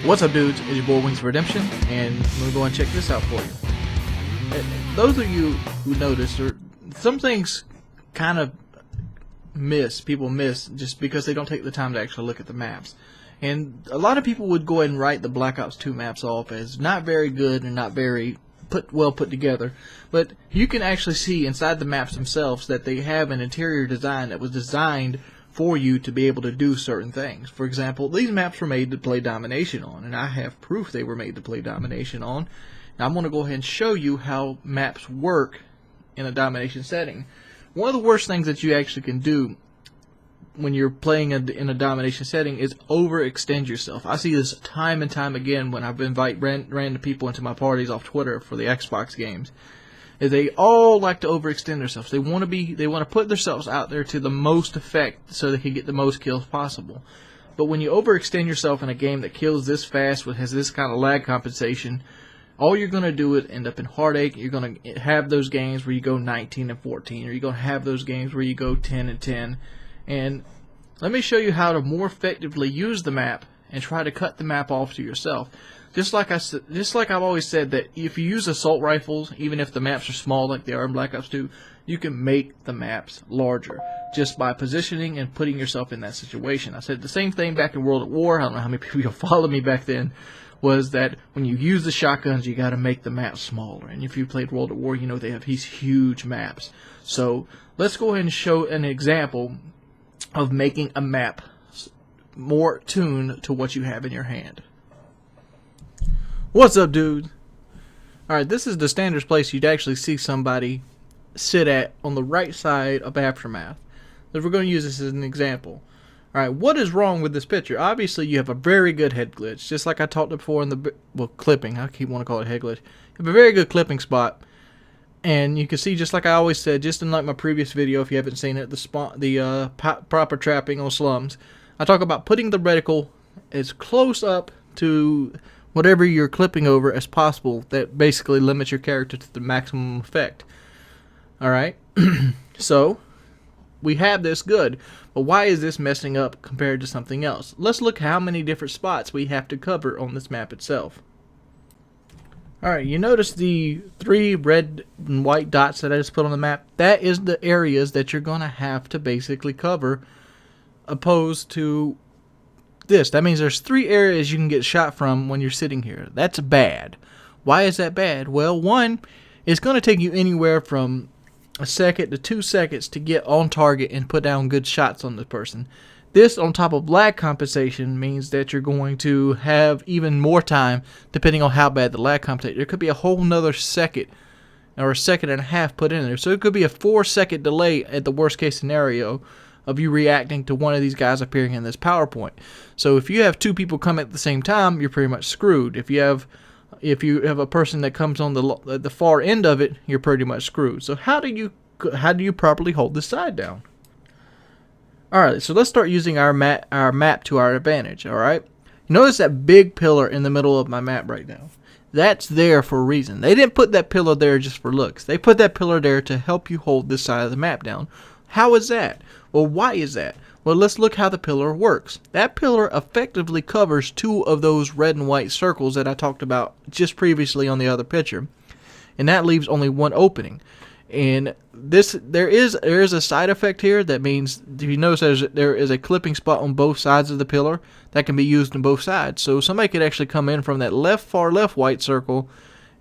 What's up, dudes? It's your boy Wings of Redemption, and I'm gonna go and check this out for you. Those of you who noticed, or some things kind of people miss just because they don't take the time to actually look at the maps. And a lot of people would go ahead and write the Black Ops 2 maps off as not very good and not very well put together. But you can actually see inside the maps themselves that they have an interior design that was designed for you to be able to do certain things. For example, these maps were made to play domination on, and I have proof they were made to play domination on. Now I'm going to go ahead and show you how maps work in a domination setting. One of the worst things that you actually can do when you're playing in a domination setting is overextend yourself. I see this time and time again when I invite random people into my parties off Twitter for the Xbox games. They all like to overextend themselves. They want to put themselves out there to the most effect so they can get the most kills possible. But when you overextend yourself in a game that kills this fast, has this kind of lag compensation, all you're going to do is end up in heartache. You're going to have those games where you go 19 and 14, or you're going to have those games where you go 10 and 10. And let me show you how to more effectively use the map and try to cut the map off to yourself. Just like I've always said, that if you use assault rifles, even if the maps are small like they are in Black Ops 2, you can make the maps larger just by positioning and putting yourself in that situation. I said the same thing back in World at War. I don't know how many people followed me back then. Was that when you use the shotguns, you got to make the maps smaller. And if you played World at War, you know they have these huge maps. So let's go ahead and show an example of making a map more tuned to what you have in your hand. What's up, dude? Alright, this is the standard place you'd actually see somebody sit at on the right side of Aftermath. So we're going to use this as an example. Alright, what is wrong with this picture? Obviously, you have a very good head glitch. Just like I talked before in the... well, clipping. I keep wanting to call it head glitch. You have a very good clipping spot. And you can see, just like I always said, just in like my previous video, if you haven't seen it, the proper trapping on slums, I talk about putting the reticle as close up to whatever you're clipping over as possible. That basically limits your character to the maximum effect. Alright, so we have this good, but why is this messing up compared to something else? Let's look how many different spots we have to cover on this map itself. Alright, you notice the 3 red and white dots that I just put on the map? That is the areas that you're going to have to basically cover, opposed to this. That means there's 3 areas you can get shot from when you're sitting here. That's bad. Why is that bad? Well, one, it's going to take you anywhere from a second to 2 seconds to get on target and put down good shots on the person. This, on top of lag compensation, means that you're going to have even more time, depending on how bad the lag compensation. There could be a whole nother second, or a second and a half put in there. So it could be a 4-second delay at the worst case scenario of you reacting to one of these guys appearing in this PowerPoint. So if you have 2 people come at the same time, you're pretty much screwed. If you have a person that comes on the far end of it, you're pretty much screwed. So how do you properly hold this side down? Alright, so let's start using our map to our advantage, alright? Notice that big pillar in the middle of my map right now. That's there for a reason. They didn't put that pillar there just for looks. They put that pillar there to help you hold this side of the map down. How is that? Well, why is that? Well, let's look how the pillar works. That pillar effectively covers 2 of those red and white circles that I talked about just previously on the other picture. And that leaves only 1 opening. And there is a side effect here. That means, if you notice, there is a clipping spot on both sides of the pillar that can be used on both sides. So somebody could actually come in from that far left white circle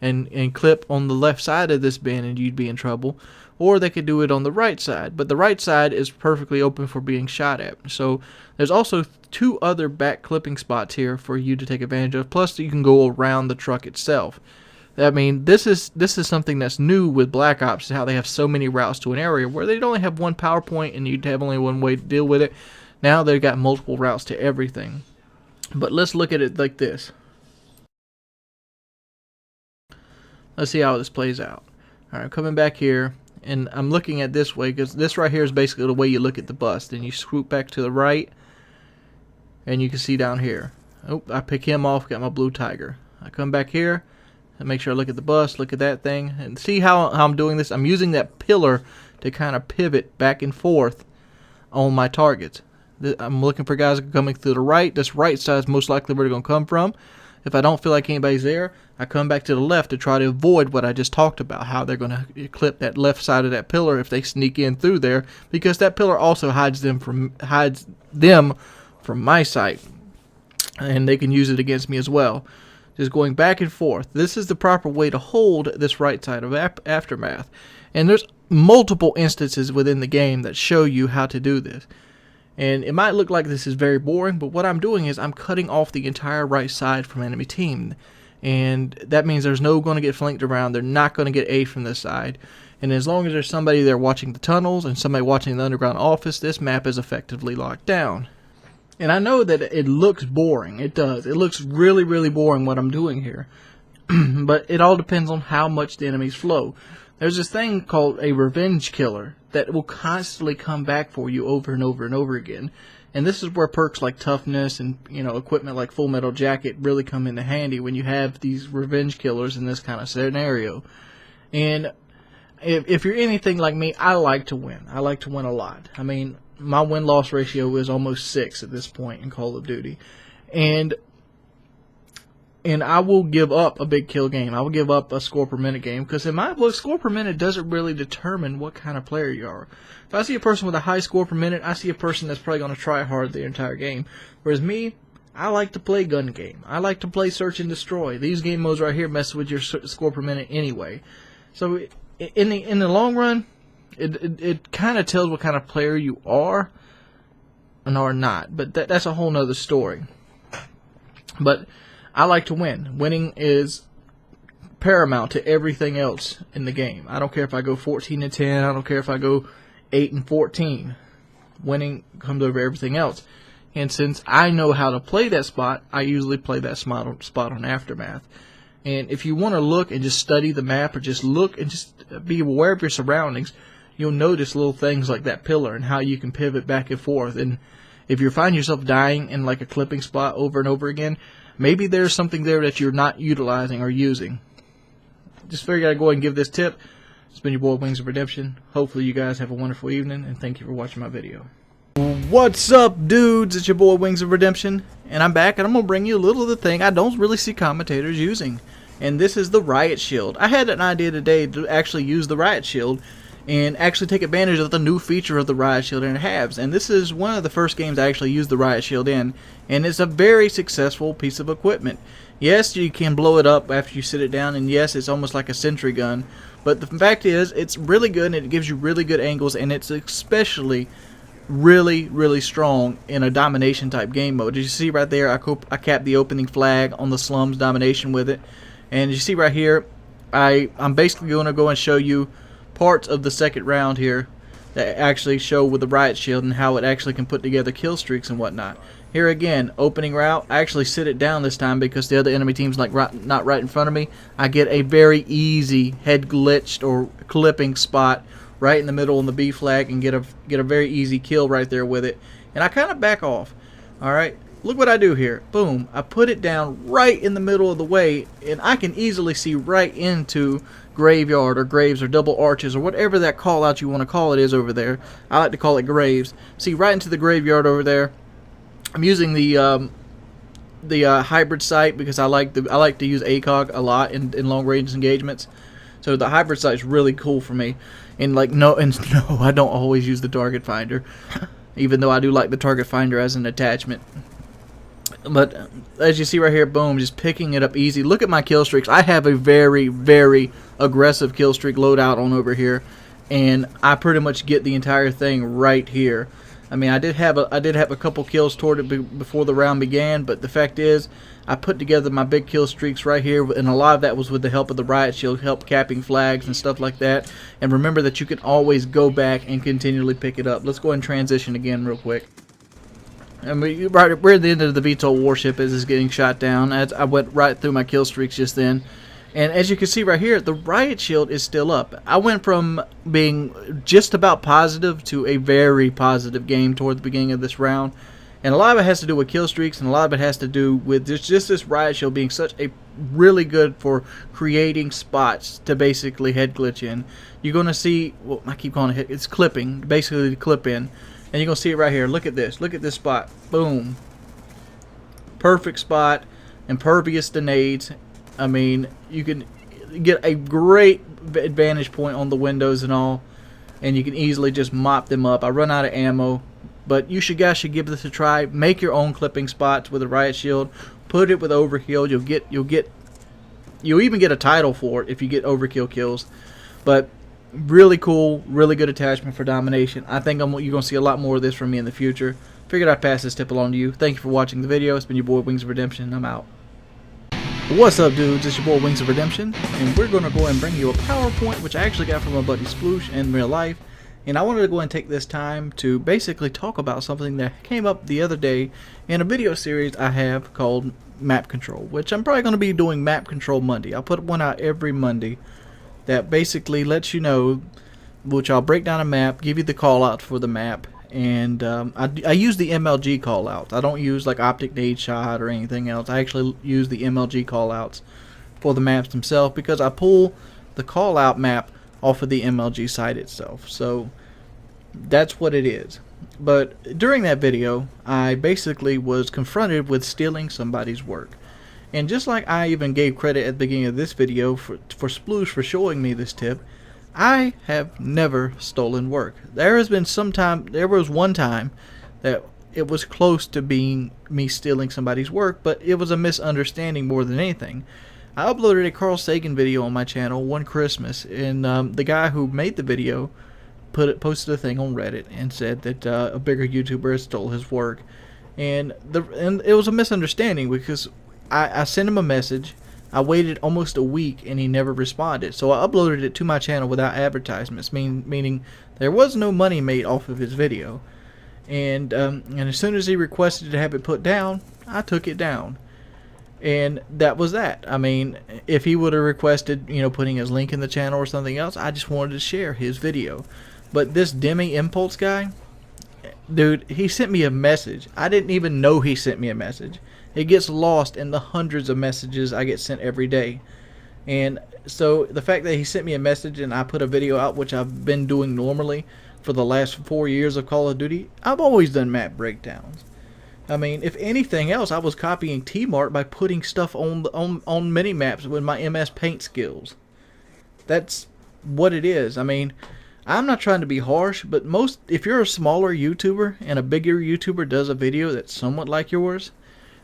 and clip on the left side of this bin, and you'd be in trouble. Or they could do it on the right side, but the right side is perfectly open for being shot at. So there's also 2 other back clipping spots here for you to take advantage of. Plus, you can go around the truck itself. I mean, this is something that's new with Black Ops, how they have so many routes to an area where they'd only have 1 PowerPoint and you'd have only 1 way to deal with it. Now they've got multiple routes to everything. But let's look at it like this. Let's see how this plays out. Alright, coming back here, and I'm looking at this way because this right here is basically the way you look at the bust. And you swoop back to the right, and you can see down here. Oh, I pick him off, got my blue tiger. I come back here. And make sure I look at the bus, look at that thing, and see how I'm doing this. I'm using that pillar to kind of pivot back and forth on my targets. I'm looking for guys coming through the right. This right side is most likely where they're going to come from. If I don't feel like anybody's there, I come back to the left to try to avoid what I just talked about, how they're going to clip that left side of that pillar if they sneak in through there, because that pillar also hides them from my sight, and they can use it against me as well. Just going back and forth. This is the proper way to hold this right side of Aftermath. And there's multiple instances within the game that show you how to do this. And it might look like this is very boring, but what I'm doing is I'm cutting off the entire right side from enemy team. And that means there's no going to get flanked around. They're not going to get A from this side. And as long as there's somebody there watching the tunnels and somebody watching the underground office, this map is effectively locked down. And I know that it looks boring. It does. It looks really, really boring what I'm doing here. But it all depends on how much the enemies flow. There's this thing called a revenge killer that will constantly come back for you over and over and over again. And this is where perks like toughness and, you know, equipment like Full Metal Jacket really come into handy when you have these revenge killers in this kind of scenario. And if you're anything like me, I like to win. I like to win a lot. I mean, my win-loss ratio is almost 6 at this point in Call of Duty. And I will give up a big kill game. I will give up a score per minute game, because in my book, score per minute doesn't really determine what kind of player you are. If I see a person with a high score per minute, I see a person that's probably going to try hard the entire game. Whereas me, I like to play gun game. I like to play search and destroy. These game modes right here mess with your score per minute anyway. So in the long run, it kind of tells what kind of player you are and are not. But that's a whole nother story. But I like to win. Winning is paramount to everything else in the game. I don't care if I go 14-10. I don't care if I go 8-14. Winning comes over everything else. And since I know how to play that spot, I usually play that spot on Aftermath. And if you want to look and just study the map, or just look and just be aware of your surroundings, you'll notice little things like that pillar and how you can pivot back and forth. And if you find yourself dying in like a clipping spot over and over again, maybe there's something there that you're not utilizing or using. Just figured I'd go ahead and give this tip. It's been your boy Wings of Redemption. Hopefully you guys have a wonderful evening, and thank you for watching my video. What's up, dudes? It's your boy Wings of Redemption, and I'm back, and I'm going to bring you a little of the thing I don't really see commentators using. And this is the Riot Shield. I had an idea today to actually use the Riot Shield and actually take advantage of the new feature of the Riot Shield in halves. And this is one of the first games I actually used the Riot Shield in, and it's a very successful piece of equipment. Yes, you can blow it up after you sit it down, and yes, it's almost like a sentry gun, but the fact is, it's really good, and it gives you really good angles, and it's especially really, really strong in a domination type game mode. As you see right there, I capped the opening flag on the slums domination with it, and you see right here, I'm basically going to go and show you parts of the second round here that actually show with the Riot Shield and how it actually can put together kill streaks and whatnot. Here again, opening route, I actually sit it down this time because the other enemy team's like not right in front of me. I get a very easy head glitched or clipping spot right in the middle on the B flag and get a very easy kill right there with it. And I kind of back off. Alright, look what I do here. Boom, I put it down right in the middle of the way, and I can easily see right into graveyard or graves or double arches or whatever that call out you want to call it is over there. I like to call it graves. See right into the graveyard over there. I'm using the hybrid sight because I like to use ACOG a lot in long range engagements. So the hybrid sight is really cool for me. And no, I don't always use the target finder, even though I do like the target finder as an attachment. But as you see right here, boom, just picking it up easy. Look at my kill streaks. I have a very, very aggressive kill streak loadout on over here, and I pretty much get the entire thing right here. I mean, I did have a couple kills toward it before the round began, but the fact is, I put together my big kill streaks right here, and a lot of that was with the help of the Riot Shield, help capping flags and stuff like that. And remember that you can always go back and continually pick it up. Let's go ahead and transition again real quick. And we're at the end of the VTOL warship as it's getting shot down. As I went right through my kill streaks just then. And as you can see right here, the Riot Shield is still up. I went from being just about positive to a very positive game toward the beginning of this round. And a lot of it has to do with kill streaks, and a lot of it has to do with just this Riot Shield being such a really good for creating spots to basically head glitch in. You're going to see, well, I keep calling it, it's clipping, basically the clip in. And you're going to see it right here. Look at this. Look at this spot. Boom. Perfect spot. Impervious to nades. I mean, you can get a great advantage point on the windows and all. And you can easily just mop them up. I run out of ammo. But you guys should give this a try. Make your own clipping spots with a riot shield. Put it with overkill. You'll even get a title for it if you get overkill kills. But really cool, really good attachment for domination. I think you're going to see a lot more of this from me in the future. Figured I'd pass this tip along to you. Thank you for watching the video. It's been your boy Wings of Redemption. I'm out. What's up, dudes? It's your boy Wings of Redemption, and we're going to go and bring you a PowerPoint which I actually got from my buddy Sploosh in real life. And I wanted to go and take this time to basically talk about something that came up the other day in a video series I have called Map Control, which I'm probably going to be doing Map Control Monday. I'll put one out every Monday that basically lets you know, which I'll break down a map, give you the call out for the map, and I use the MLG call out. I don't use like optic nade shot or anything else. I actually use the MLG call outs for the maps themselves because I pull the call out map off of the MLG site itself. So that's what it is. But during that video, I basically was confronted with stealing somebody's work. And just like I even gave credit at the beginning of this video for Sploosh for showing me this tip, I have never stolen work. There was one time that it was close to being me stealing somebody's work, but it was a misunderstanding more than anything. I uploaded a Carl Sagan video on my channel one Christmas, and the guy who made the video posted a thing on Reddit and said that a bigger YouTuber had stole his work, and it was a misunderstanding because I sent him a message. I waited almost a week and he never responded, so I uploaded it to my channel without advertisements, meaning there was no money made off of his video. And as soon as he requested to have it put down, I took it down. And that was that. I mean, if he would have requested, putting his link in the channel or something else, I just wanted to share his video. But this Demi Impulse guy, dude, he sent me a message. I didn't even know he sent me a message. It gets lost in the hundreds of messages I get sent every day. And so the fact that he sent me a message and I put a video out, which I've been doing normally for the last 4 years of Call of Duty, I've always done map breakdowns. I mean, if anything else, I was copying T-Mart by putting stuff on mini-maps with my MS Paint skills. That's what it is. I mean, I'm not trying to be harsh, but if you're a smaller YouTuber and a bigger YouTuber does a video that's somewhat like yours,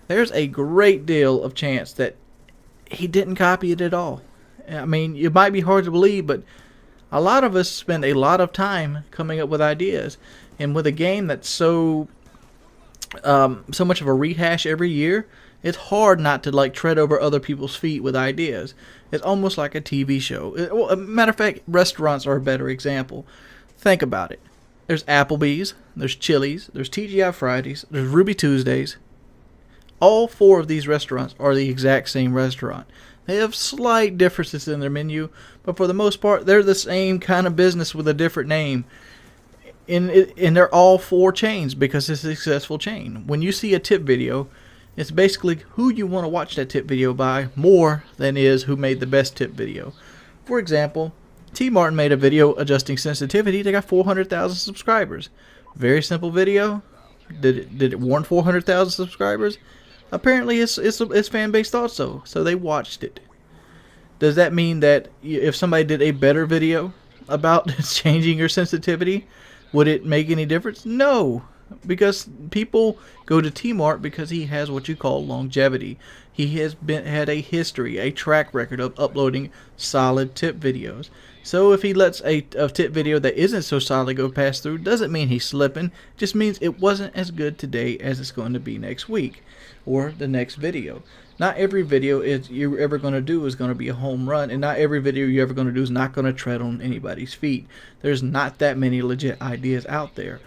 there's a great deal of chance that he didn't copy it at all. I mean, it might be hard to believe, but a lot of us spend a lot of time coming up with ideas. And with a game that's so much of a rehash every year, it's hard not to tread over other people's feet with ideas. It's almost like a TV show. Matter of fact, restaurants are a better example. Think about it. There's Applebee's, there's Chili's, there's TGI Fridays, there's Ruby Tuesdays. All 4 of these restaurants are the exact same restaurant. They have slight differences in their menu, but for the most part, they're the same kind of business with a different name. And they're all 4 chains because it's a successful chain. When you see a tip video, it's basically who you want to watch that tip video by more than is who made the best tip video. For example, T. Martin made a video adjusting sensitivity. They got 400,000 subscribers. Very simple video. Did it warrant 400,000 subscribers? Apparently, its fan base thought so, so they watched it. Does that mean that if somebody did a better video about changing your sensitivity, would it make any difference? No, because people go to T-Mart because he has what you call longevity. He has had a history, a track record of uploading solid tip videos. So if he lets a tip video that isn't so solid go pass through, doesn't mean he's slipping. Just means it wasn't as good today as it's going to be next week or the next video. Not every video you're ever going to do is going to be a home run, and not every video you're ever going to do is not going to tread on anybody's feet. There's not that many legit ideas out there.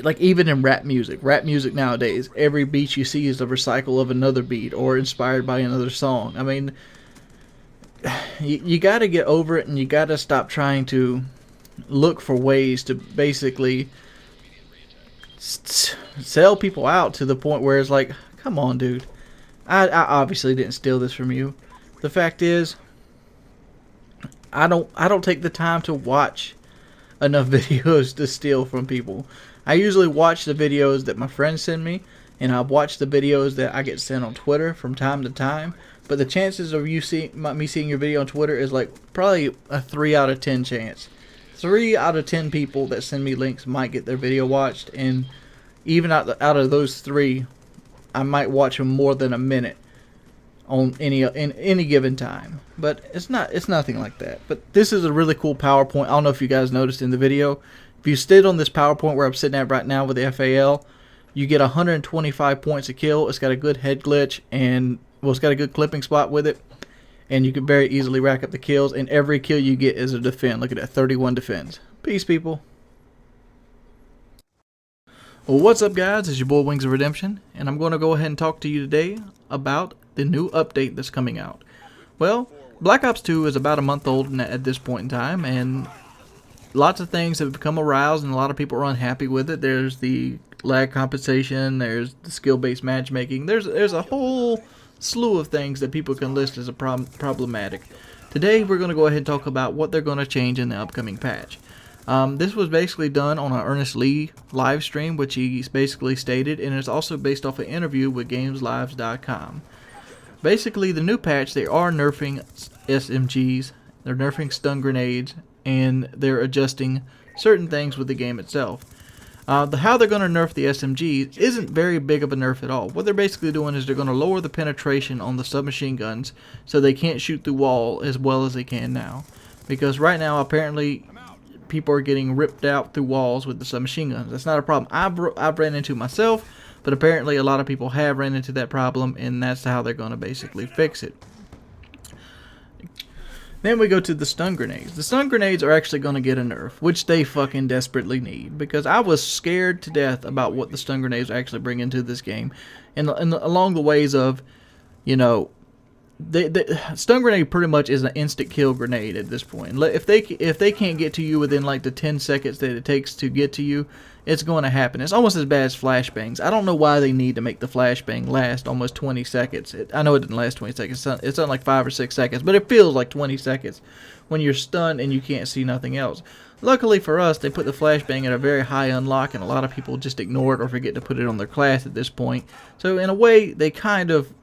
Like even in rap music nowadays, every beat you see is a recycle of another beat or inspired by another song. I mean, you got to get over it, and you got to stop trying to look for ways to basically sell people out to the point where it's like, come on, dude. I obviously didn't steal this from you. The fact is, I don't take the time to watch enough videos to steal from people. I usually watch the videos that my friends send me, and I watch the videos that I get sent on Twitter from time to time. But the chances of me seeing your video on Twitter is like probably a 3 out of 10 chance. 3 out of 10 people that send me links might get their video watched, and even out of those 3, I might watch them more than a minute on any given time. But it's nothing like that. But this is a really cool PowerPoint. I don't know if you guys noticed in the video. If you stayed on this PowerPoint where I'm sitting at right now with the FAL, you get 125 points a kill. It's got a good head glitch, and well, it's got a good clipping spot with it, and you can very easily rack up the kills, and every kill you get is a defend. Look at that, 31 defends. Peace, people. Well, what's up, guys? It's your boy Wings of Redemption, and I'm going to go ahead and talk to you today about the new update that's coming out. Well, Black Ops 2 is about a month old at this point in time, and lots of things have become aroused, and a lot of people are unhappy with it. There's the lag compensation, there's the skill-based matchmaking, there's a whole slew of things that people can list as problematic. Today we're going to go ahead and talk about what they're going to change in the upcoming patch. This was basically done on an Ernest Lee live stream, which he basically stated, and it's also based off an interview with GamesLives.com. Basically, the new patch, they are nerfing SMGs, they're nerfing stun grenades, and they're adjusting certain things with the game itself. How they're going to nerf the SMGs isn't very big of a nerf at all. What they're basically doing is they're going to lower the penetration on the submachine guns so they can't shoot through wall as well as they can now. Because right now, apparently, people are getting ripped out through walls with the submachine guns. That's not a problem I've ran into myself, but apparently a lot of people have ran into that problem, and that's how they're going to basically fix it. Then we go to the stun grenades. The stun grenades are actually going to get a nerf, which they fucking desperately need, because I was scared to death about what the stun grenades actually bring into this game, and along the ways of, you know, the stun grenade pretty much is an instant kill grenade at this point. If they can't get to you within like the 10 seconds that it takes to get to you, it's going to happen. It's almost as bad as flashbangs. I don't know why they need to make the flashbang last almost 20 seconds. I know it didn't last 20 seconds. It's on like 5 or 6 seconds, but it feels like 20 seconds when you're stunned and you can't see nothing else. Luckily for us, they put the flashbang at a very high unlock, and a lot of people just ignore it or forget to put it on their class at this point. So in a way, they kind of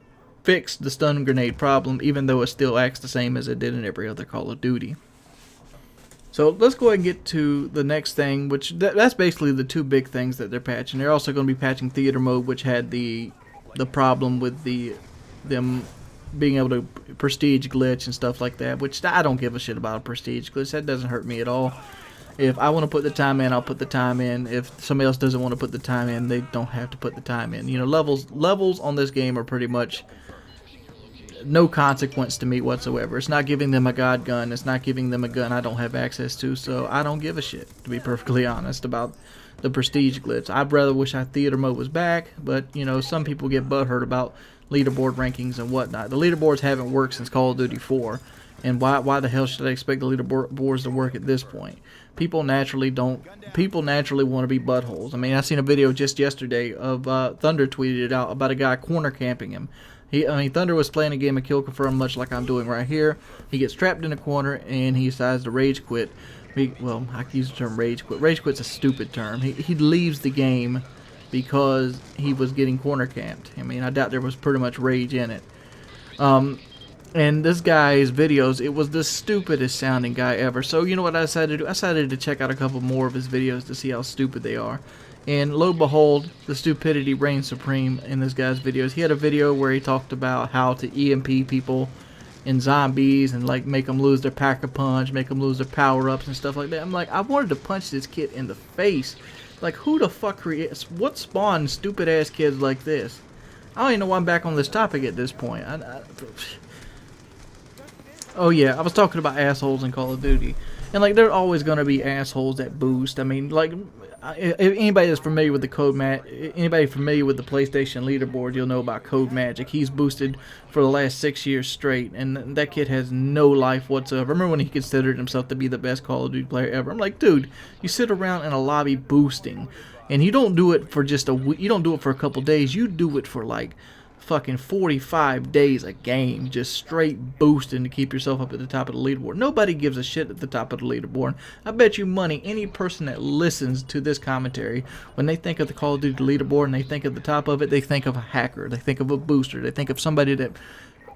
fixed the stun grenade problem, even though it still acts the same as it did in every other Call of Duty. So let's go ahead and get to the next thing, which that's basically the two big things that they're patching. They're also going to be patching theater mode, which had the problem with them being able to prestige glitch and stuff like that, which I don't give a shit about a prestige glitch. That doesn't hurt me at all. If I want to put the time in, I'll put the time in. If somebody else doesn't want to put the time in, they don't have to put the time in. You know, levels on this game are pretty much no consequence to me whatsoever. It's not giving them a god gun. It's not giving them a gun I don't have access to, so I don't give a shit, to be perfectly honest, about the prestige glitch. I'd rather wish our theater mode was back, but, you know, some people get butthurt about leaderboard rankings and whatnot. The leaderboards haven't worked since Call of Duty 4, and why the hell should I expect the leaderboards to work at this point? People naturally want to be buttholes. I mean, I seen a video just yesterday of Thunder tweeted it out about a guy corner camping him. Thunder was playing a game of Kill Confirm, much like I'm doing right here. He gets trapped in a corner, and he decides to rage quit. Well, I can use the term rage quit. Rage quit's a stupid term. He leaves the game because he was getting corner camped. I mean, I doubt there was pretty much rage in it. And this guy's videos, it was the stupidest sounding guy ever. So, you know what I decided to do? I decided to check out a couple more of his videos to see how stupid they are. And lo and behold, the stupidity reigns supreme in this guy's videos. He had a video where he talked about how to EMP people in zombies and like make them lose their pack-a-punch, make them lose their power-ups and stuff like that. I'm like, I wanted to punch this kid in the face. Like, who the fuck creates, what spawned stupid-ass kids like this? I don't even know why I'm back on this topic at this point. Oh yeah, I was talking about assholes in Call of Duty. And like, there are always going to be assholes that boost. I mean, like, if anybody that's familiar with anybody familiar with the PlayStation leaderboard, you'll know about Code Magic. He's boosted for the last 6 years straight, and that kid has no life whatsoever. I remember when he considered himself to be the best Call of Duty player ever. I'm like, dude, you sit around in a lobby boosting, and you don't do it for just you don't do it for a couple days. You do it for like fucking 45 days a game just straight boosting to keep yourself up at the top of the leaderboard. Nobody gives a shit at the top of the leaderboard. I bet you money any person that listens to this commentary, when they think of the Call of Duty leaderboard and they think of the top of it, they think of a hacker, they think of a booster, they think of somebody that,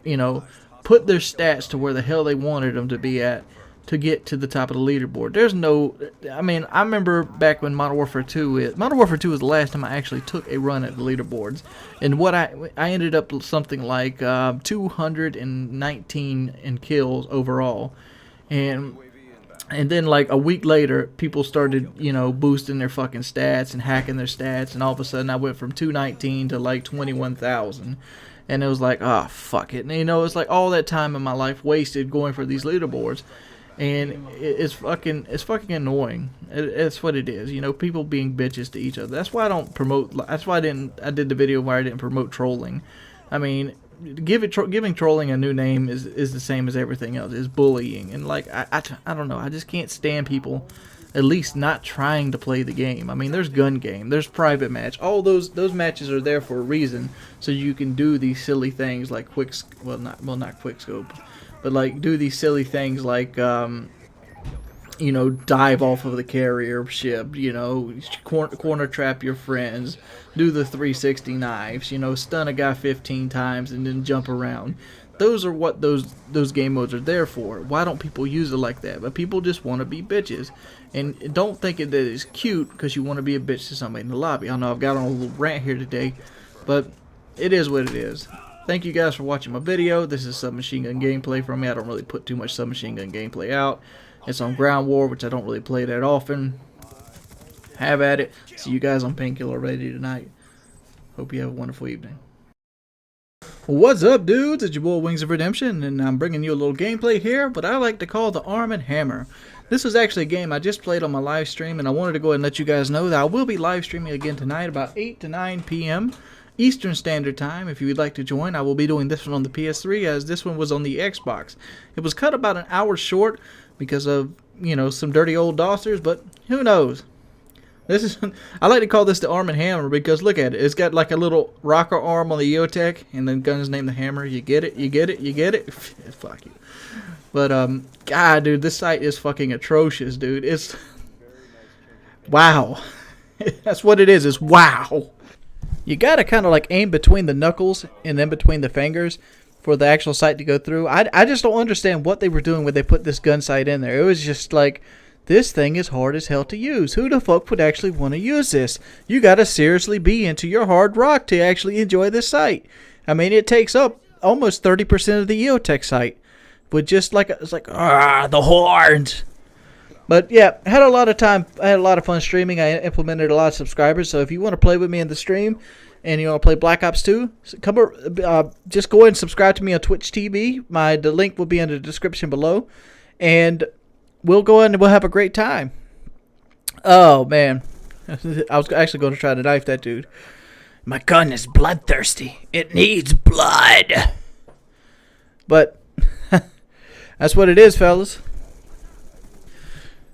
you know, put their stats to where the hell they wanted them to be at to get to the top of the leaderboard. There's no, I mean, I remember back when Modern Warfare 2 was the last time I actually took a run at the leaderboards, and what I ended up something like 219 in kills overall, and then like a week later, people started, you know, boosting their fucking stats and hacking their stats, and all of a sudden I went from 219 to like 21,000. And it was like, oh, fuck it. And, you know, it's like all that time in my life wasted going for these leaderboards. And it's fucking annoying. It's what it is. You know, people being bitches to each other. That's why I don't promote. That's why I did the video where I didn't promote trolling. I mean, giving trolling a new name is the same as everything else. It's bullying. And, like, I don't know. I just can't stand people at least not trying to play the game. I mean, there's gun game, there's private match. All those matches are there for a reason, so you can do these silly things like not quick scope, but like do these silly things like you know, dive off of the carrier ship, you know, corner trap your friends, do the 360 knives, you know, stun a guy 15 times and then jump around. Those are what those game modes are there for. Why don't people use it like that? But people just want to be bitches. And don't think that it's cute because you want to be a bitch to somebody in the lobby. I know I've got on a little rant here today, but it is what it is. Thank you guys for watching my video. This is submachine gun gameplay from me. I don't really put too much submachine gun gameplay out. It's on Ground War, which I don't really play that often. Have at it. See you guys on Painkiller Ready tonight. Hope you have a wonderful evening. What's up, dudes? It's your boy Wings of Redemption, and I'm bringing you a little gameplay here, but I like to call the Arm & Hammer. This is actually a game I just played on my live stream, and I wanted to go ahead and let you guys know that I will be live streaming again tonight about 8 to 9 p.m. Eastern Standard Time. If you would like to join, I will be doing this one on the PS3, as this one was on the Xbox. It was cut about an hour short because of, you know, some dirty old DOSers, but who knows? This is, I like to call this the Arm & Hammer because look at it. It's got like a little rocker arm on the EOTech, and the gun's named the Hammer. You get it? You get it? You get it? Fuck you. But, God, dude, this site is fucking atrocious, dude. It's, wow. That's what it is. It's wow. You gotta kind of like aim between the knuckles and then between the fingers for the actual sight to go through. I just don't understand what they were doing when they put this gun sight in there. It was just like, this thing is hard as hell to use. Who the fuck would actually want to use this? You gotta seriously be into your hard rock to actually enjoy this sight. I mean, it takes up almost 30% of the EOTech sight. But just like, it's like, the horns. But yeah, I had a lot of fun streaming. I implemented a lot of subscribers. So if you want to play with me in the stream and you want to play Black Ops 2, just go ahead and subscribe to me on Twitch TV. The link will be in the description below. And we'll go in and we'll have a great time. Oh, man. I was actually going to try to knife that dude. My gun is bloodthirsty. It needs blood. But that's what it is, fellas.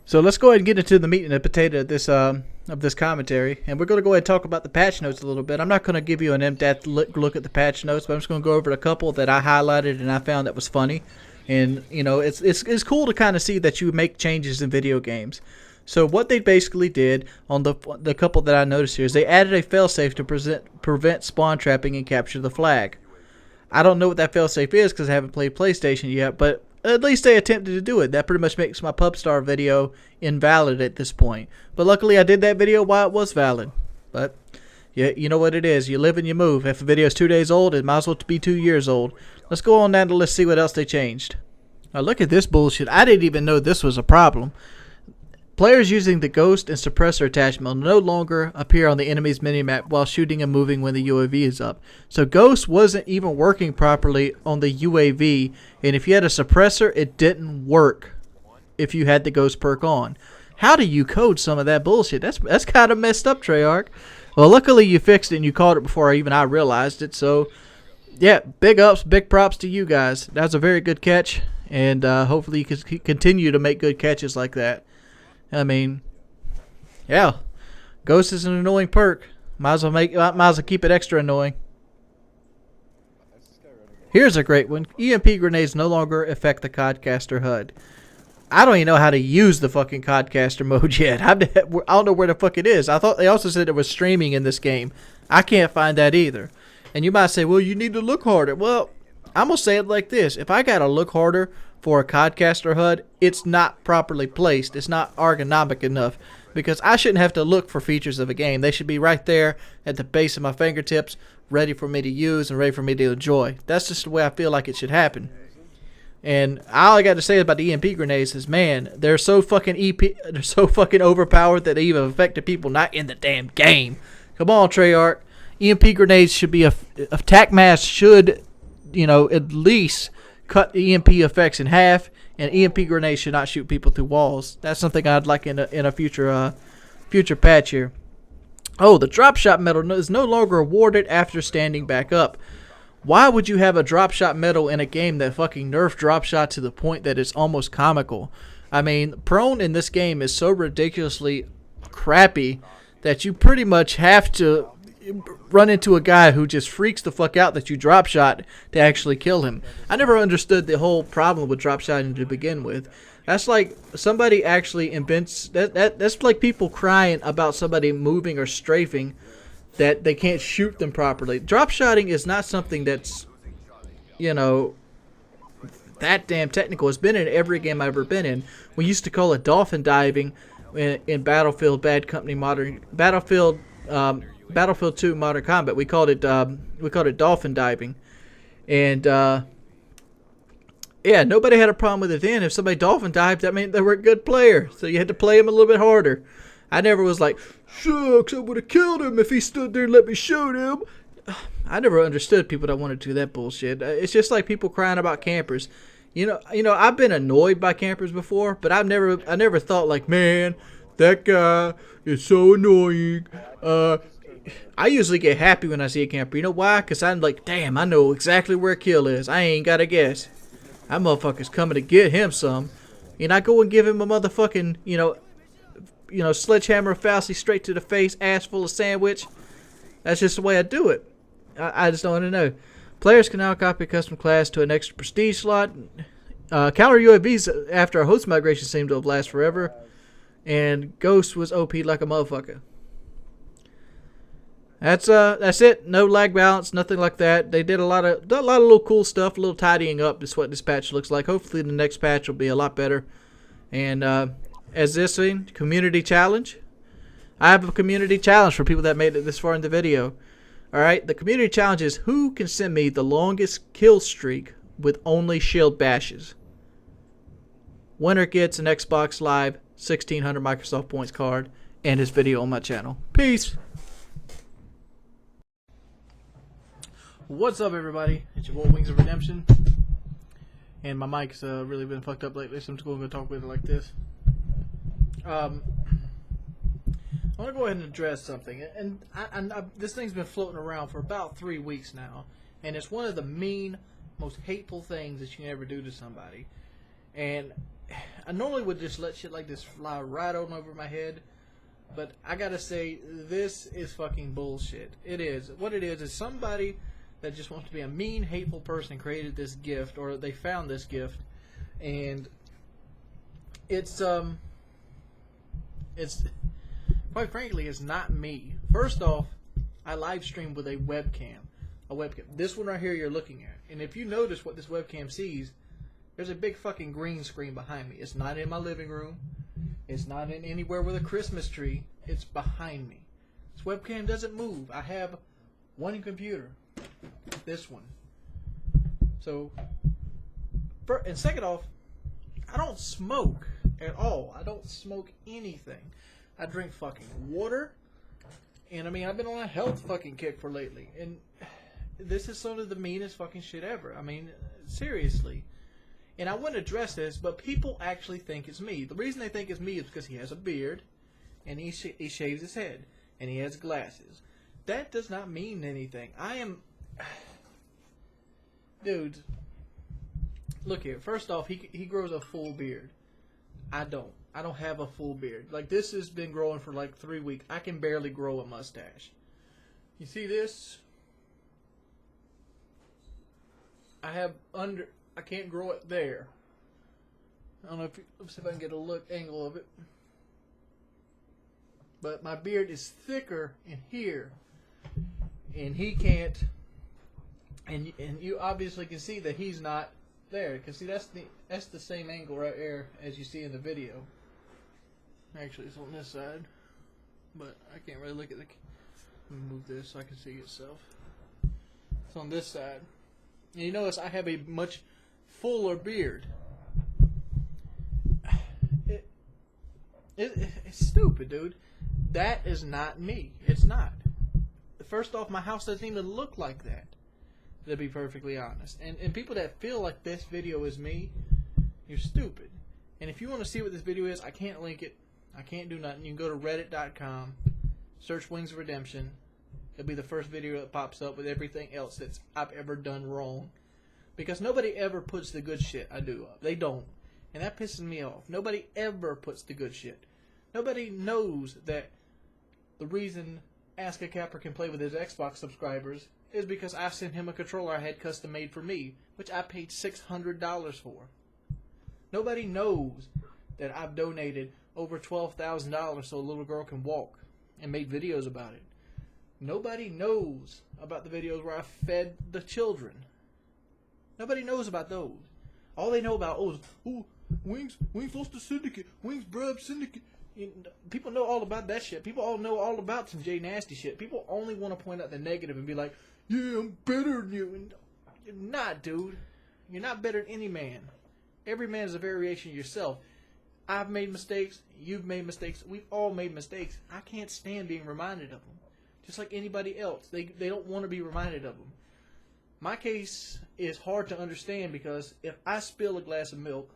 So let's go ahead and get into the meat and the potato of this commentary. And we're going to go ahead and talk about the patch notes a little bit. I'm not going to give you an in-depth look at the patch notes, but I'm just going to go over a couple that I highlighted and I found that was funny. And, you know, it's cool to kind of see that you make changes in video games. So what they basically did on the couple that I noticed here is they added a failsafe to prevent spawn trapping and capture the flag. I don't know what that failsafe is because I haven't played PlayStation yet, but at least they attempted to do it. That pretty much makes my PubStar video invalid at this point. But luckily I did that video while it was valid. But yeah, you know what it is. You live and you move. If a video is 2 days old, it might as well be 2 years old. Let's go on down the list, see what else they changed. Now look at this bullshit. I didn't even know this was a problem. Players using the Ghost and Suppressor attachment will no longer appear on the enemy's minimap while shooting and moving when the UAV is up. So Ghost wasn't even working properly on the UAV, and if you had a Suppressor, it didn't work if you had the Ghost perk on. How do you code some of that bullshit? That's kind of messed up, Treyarch. Well, luckily you fixed it and you caught it before I realized it. So, yeah, big ups, big props to you guys. That was a very good catch, and hopefully you can continue to make good catches like that. I mean, yeah, Ghost is an annoying perk. Might as well keep it extra annoying. Here's a great one. EMP grenades no longer affect the Codcaster HUD. I don't even know how to use the fucking Codcaster mode yet. I don't know where the fuck it is. I thought they also said it was streaming in this game. I can't find that either. And you might say, well, you need to look harder. Well, I'm going to say it like this. If I got to look harder for a Codcaster HUD, it's not properly placed. It's not ergonomic enough. Because I shouldn't have to look for features of a game. They should be right there at the base of my fingertips, ready for me to use and ready for me to enjoy. That's just the way I feel like it should happen. And all I got to say about the EMP grenades is, man, they're so fucking overpowered that they even affected people not in the damn game. Come on, Treyarch. EMP grenades should be attack mass should, at least cut EMP effects in half, and EMP grenades should not shoot people through walls. That's something I'd like in a future patch here. Oh, the drop shot medal is no longer awarded after standing back up. Why would you have a drop shot medal in a game that fucking nerfed drop shot to the point that it's almost comical? I mean, prone in this game is so ridiculously crappy that you pretty much have to run into a guy who just freaks the fuck out that you drop shot to actually kill him. I never understood the whole problem with drop shotting to begin with. That's like somebody actually invents that's like people crying about somebody moving or strafing that they can't shoot them properly. Drop shotting is not something that's that damn technical. It's been in every game I've ever been in. We used to call it dolphin diving in Battlefield Bad Company Battlefield 2 Modern Combat. We called it dolphin diving, and yeah, nobody had a problem with it then. If somebody dolphin dived, that meant they were a good player, so you had to play them a little bit harder. I never was like, shucks, I would have killed him if he stood there and let me shoot him. I never understood people that wanted to do that bullshit. It's just like people crying about campers. I've been annoyed by campers before, but I never thought like, man, that guy is so annoying. I usually get happy when I see a camper. You know why? Because I'm like, damn, I know exactly where a kill is. I ain't got to guess. That motherfucker's coming to get him some. And I go and give him a motherfucking, sledgehammer Fauci straight to the face, ass full of sandwich. That's just the way I do it. I just don't want to know. Players can now copy a custom class to an extra prestige slot. Counter UAVs after a host migration seemed to have lasted forever. And Ghost was OP like a motherfucker. That's it. No lag balance, nothing like that. They did a lot of little cool stuff, a little tidying up. Is what this patch looks like. Hopefully the next patch will be a lot better. And as this thing, community challenge. I have a community challenge for people that made it this far in the video. All right, the community challenge is who can send me the longest kill streak with only shield bashes. Winner gets an Xbox Live 1600 Microsoft points card and his video on my channel. Peace. What's up, everybody? It's your boy Wings of Redemption, and my mic's really been fucked up lately, so I'm just going to talk with it like this. I want to go ahead and address something, and this thing's been floating around for about 3 weeks now, and it's one of the mean, most hateful things that you can ever do to somebody. And I normally would just let shit like this fly right on over my head, but I gotta say, this is fucking bullshit. It is. What it is somebody that just wants to be a mean, hateful person created this gift, or they found this gift, and it's quite frankly, it's not me. First off, I live stream with a webcam. This one right here you're looking at. And if you notice what this webcam sees, there's a big fucking green screen behind me. It's not in my living room. It's not in anywhere with a Christmas tree. It's behind me. This webcam doesn't move. I have one computer. This one. So, and second off, I don't smoke at all. I don't smoke anything. I drink fucking water. And I mean, I've been on a health fucking kick for lately. And this is some of the meanest fucking shit ever. I mean, seriously. And I wouldn't address this, but people actually think it's me. The reason they think it's me is because he has a beard, and he shaves his head, and he has glasses. That does not mean anything. I am... Dude, look here. First off, he grows a full beard. I don't. I don't have a full beard. Like, this has been growing for like 3 weeks. I can barely grow a mustache. You see this? I have I can't grow it there. I don't know if let's see if I can get a angle of it. But my beard is thicker in here, and he can't. And you obviously can see that he's not there. Cause see that's the same angle right there as you see in the video. Actually, it's on this side, but I can't really look at the. Let me move this so I can see itself. It's on this side. And you notice I have a much fuller beard. It's stupid, dude. That is not me. It's not. First off, my house doesn't even look like that, to be perfectly honest. And people that feel like this video is me, you're stupid. And if you want to see what this video is, I can't link it. I can't do nothing. You can go to reddit.com, search Wings of Redemption. It'll be the first video that pops up with everything else that I've ever done wrong. Because nobody ever puts the good shit I do up. They don't. And that pisses me off. Nobody ever puts the good shit. Nobody knows that the reason Askacapper can play with his Xbox subscribers is because I sent him a controller I had custom made for me, which I paid $600 for. Nobody knows that I've donated over $12,000 so a little girl can walk and made videos about it. Nobody knows about the videos where I fed the children. Nobody knows about those. All they know about Wings lost the syndicate. Wings Brub syndicate. People know all about that shit. People all know all about some J Nasty shit. People only want to point out the negative and be like, yeah, I'm better than you. And you're not, dude. You're not better than any man. Every man is a variation of yourself. I've made mistakes. You've made mistakes. We've all made mistakes. I can't stand being reminded of them. Just like anybody else. They don't want to be reminded of them. My case is hard to understand because if I spill a glass of milk,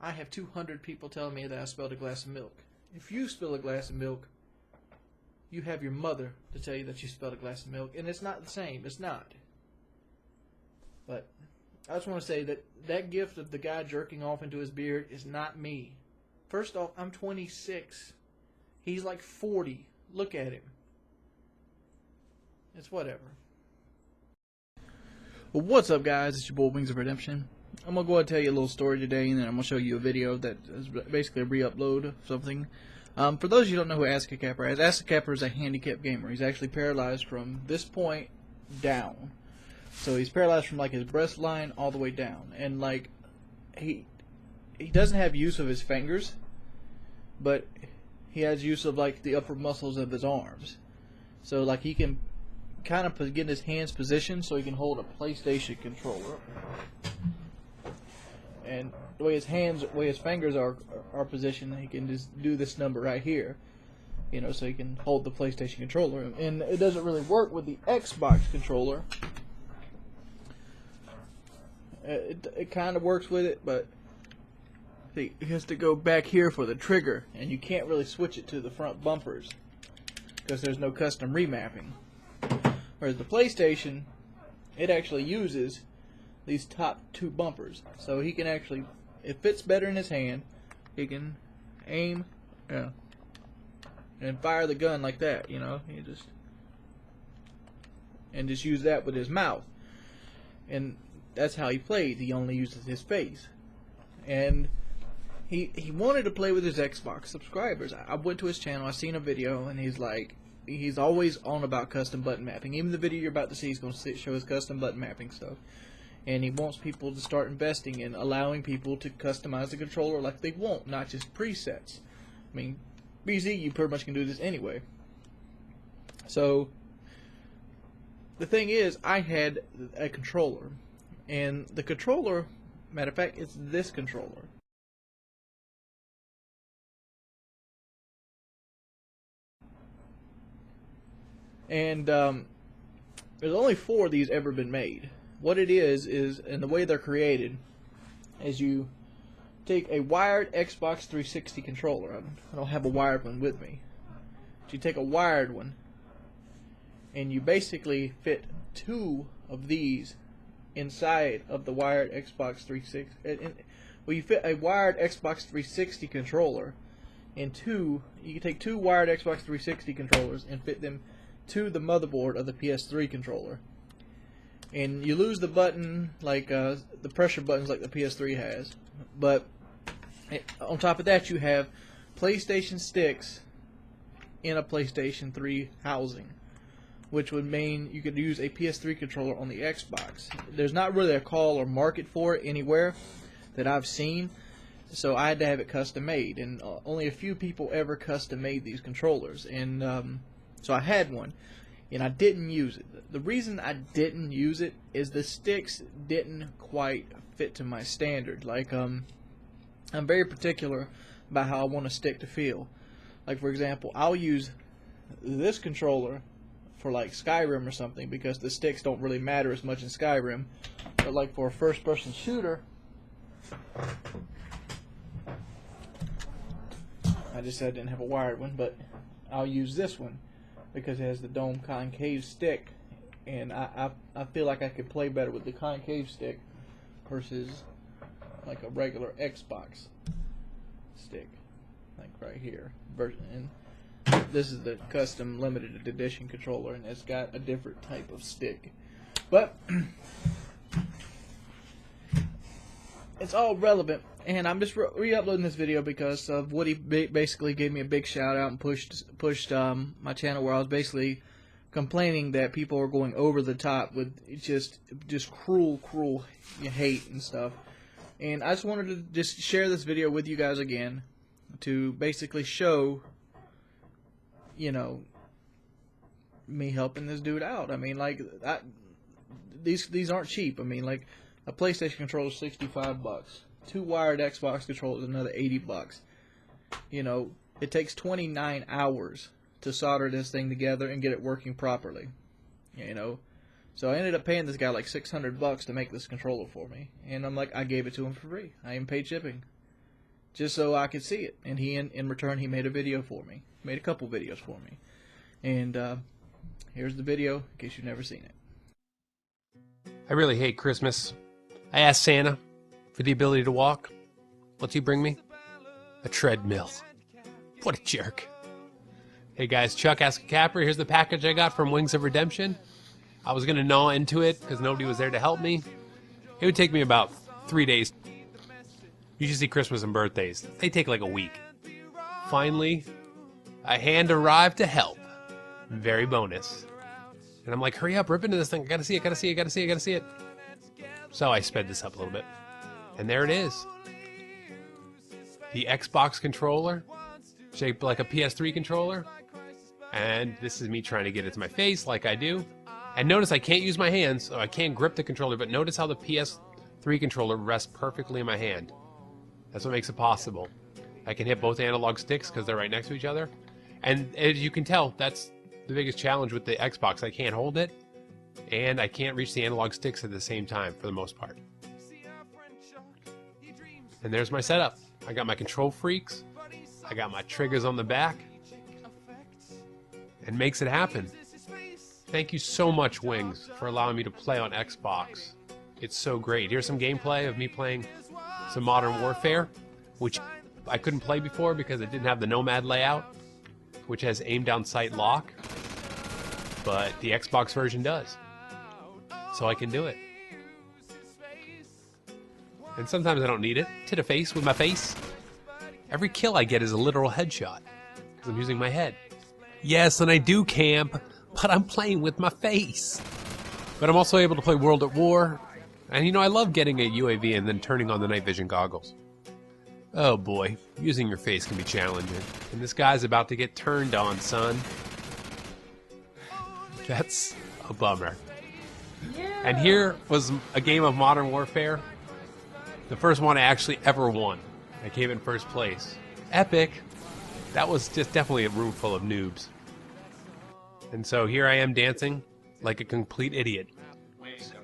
I have 200 people telling me that I spilled a glass of milk. If you spill a glass of milk, you have your mother to tell you that you spilled a glass of milk, and it's not the same. It's not. But I just want to say that that gift of the guy jerking off into his beard is not me. First off, I'm 26. He's like 40. Look at him. It's whatever. Well, what's up, guys? It's your boy Wings of Redemption. I'm going to go ahead and tell you a little story today, and then I'm going to show you a video that is basically a re-upload of something. For those of you who don't know who Askacapper is, Askacapper is a handicapped gamer. He's actually paralyzed from this point down. So he's paralyzed from like his breast line all the way down. And like, he doesn't have use of his fingers, but he has use of like the upper muscles of his arms. So like he can kind of get his hands positioned so he can hold a PlayStation controller. And the way his fingers are positioned, he can just do this number right here, you know, so he can hold the PlayStation controller. And it doesn't really work with the Xbox controller. It kind of works with it, but see, he has to go back here for the trigger, and you can't really switch it to the front bumpers because there's no custom remapping. Whereas the PlayStation, it actually uses these top two bumpers, so he can actually, it fits better in his hand. He can aim, yeah, and fire the gun like that, you know. He just use that with his mouth, and that's how he plays. He only uses his face, and he wanted to play with his Xbox subscribers. I went to his channel, I seen a video, and he's always on about custom button mapping. Even the video you're about to see is going to show his custom button mapping stuff. And he wants people to start investing in allowing people to customize the controller like they want, not just presets. I mean, BZ, you pretty much can do this anyway. So, the thing is, I had a controller. And the controller, matter of fact, it's this controller. And there's only 4 of these ever been made. What it is, and the way they're created, is you take a wired Xbox 360 controller. I don't have a wired one with me. But you take a wired one, and you basically fit 2 of these inside of the wired Xbox 360. Well, you fit a wired Xbox 360 controller in 2. You can take 2 wired Xbox 360 controllers and fit them to the motherboard of the PS3 controller. and you lose the button like the pressure buttons like the PS3 has. But on top of that, you have PlayStation sticks in a PlayStation 3 housing, which would mean you could use a PS3 controller on the Xbox. There's not really a call or market for it anywhere that I've seen, so I had to have it custom made, and only a few people ever custom made these controllers, and so I had one, and I didn't use it. The reason I didn't use it is the sticks didn't quite fit to my standard. Like I'm very particular about how I want a stick to feel. Like, for example, I'll use this controller for like Skyrim or something because the sticks don't really matter as much in Skyrim, but like for a first-person shooter, I just said I didn't have a wired one, but I'll use this one because it has the dome concave stick, and I feel like I could play better with the concave stick versus like a regular Xbox stick, like right here. And this is the custom limited edition controller, and it's got a different type of stick. But it's all relevant, and I'm just re-uploading this video because of Woody basically gave me a big shout out and pushed my channel, where I was basically complaining that people are going over the top with just cruel hate and stuff. And I just wanted to just share this video with you guys again to basically show, you know, me helping this dude out. I mean, like, these aren't cheap. I mean, like, a PlayStation controller is $65. 2 wired Xbox controllers another $80. You know, it takes 29 hours to solder this thing together and get it working properly. You know, so I ended up paying this guy like $600 to make this controller for me, and I'm like, I gave it to him for free. I even paid shipping, just so I could see it. And he, in return, he made a video for me. Made a couple videos for me. And here's the video, in case you've never seen it. I really hate Christmas. I asked Santa for the ability to walk. What's he bring me? A treadmill. What a jerk. Hey guys, Chuck Askacapper. Here's the package I got from Wings of Redemption. I was going to gnaw into it because nobody was there to help me. It would take me about 3 days. You should see Christmas and birthdays. They take like a week. Finally, a hand arrived to help. Very bonus. And I'm like, hurry up, rip into this thing. I gotta see it, gotta see it, gotta see it, gotta see it. So I sped this up a little bit. And there it is. The Xbox controller, shaped like a PS3 controller. And this is me trying to get it to my face like I do. And notice I can't use my hands, so I can't grip the controller, but notice how the PS3 controller rests perfectly in my hand. That's what makes it possible. I can hit both analog sticks because they're right next to each other. And as you can tell, that's the biggest challenge with the Xbox. I can't hold it, and I can't reach the analog sticks at the same time for the most part. And there's my setup. I got my control freaks. I got my triggers on the back. And makes it happen. Thank you so much, Wings, for allowing me to play on Xbox. It's so great. Here's some gameplay of me playing some Modern Warfare, which I couldn't play before because it didn't have the Nomad layout, which has aim down sight lock, but the Xbox version does. So I can do it. And sometimes I don't need it. To the face with my face. Every kill I get is a literal headshot because I'm using my head. Yes, and I do camp, but I'm playing with my face. But I'm also able to play World at War. And you know, I love getting a UAV and then turning on the night vision goggles. Oh boy, using your face can be challenging. And this guy's about to get turned on, son. That's a bummer. Yeah. And here was a game of Modern Warfare. The first one I actually ever won. I came in first place. Epic. That was just definitely a room full of noobs. And so here I am dancing like a complete idiot.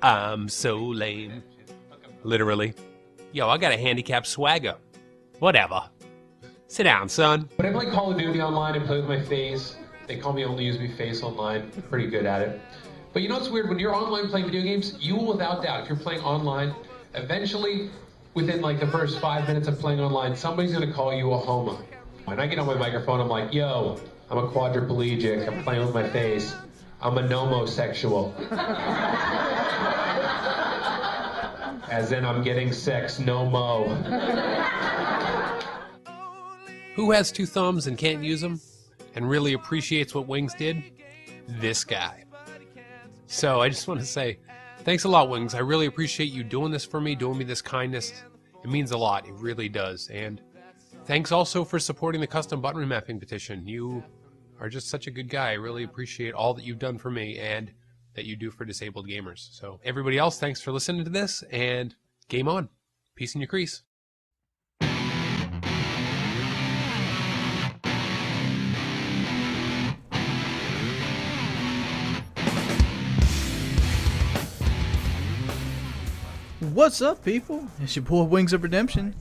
I'm so lame. Literally. Yo, I got a handicap swagger. Whatever. Sit down, son. When I play Call of Duty online and play with my face, they call me Only Use Me Face online. I'm pretty good at it. But you know what's weird? When you're online playing video games, you will without doubt, if you're playing online, eventually, within like the first 5 minutes of playing online, somebody's gonna call you a homo. When I get on my microphone, I'm like, yo, I'm a quadriplegic, I'm playing with my face. I'm a nomosexual. As in, I'm getting sex, no mo. Who has 2 thumbs and can't use them and really appreciates what Wings did? This guy. So I just want to say, thanks a lot, Wings. I really appreciate you doing this for me, doing me this kindness. It means a lot. It really does. And thanks also for supporting the custom button remapping petition. You are just such a good guy. I really appreciate all that you've done for me and that you do for disabled gamers. So everybody else, thanks for listening to this, and game on. Peace in your crease. What's up, people? It's your boy Wings of Redemption,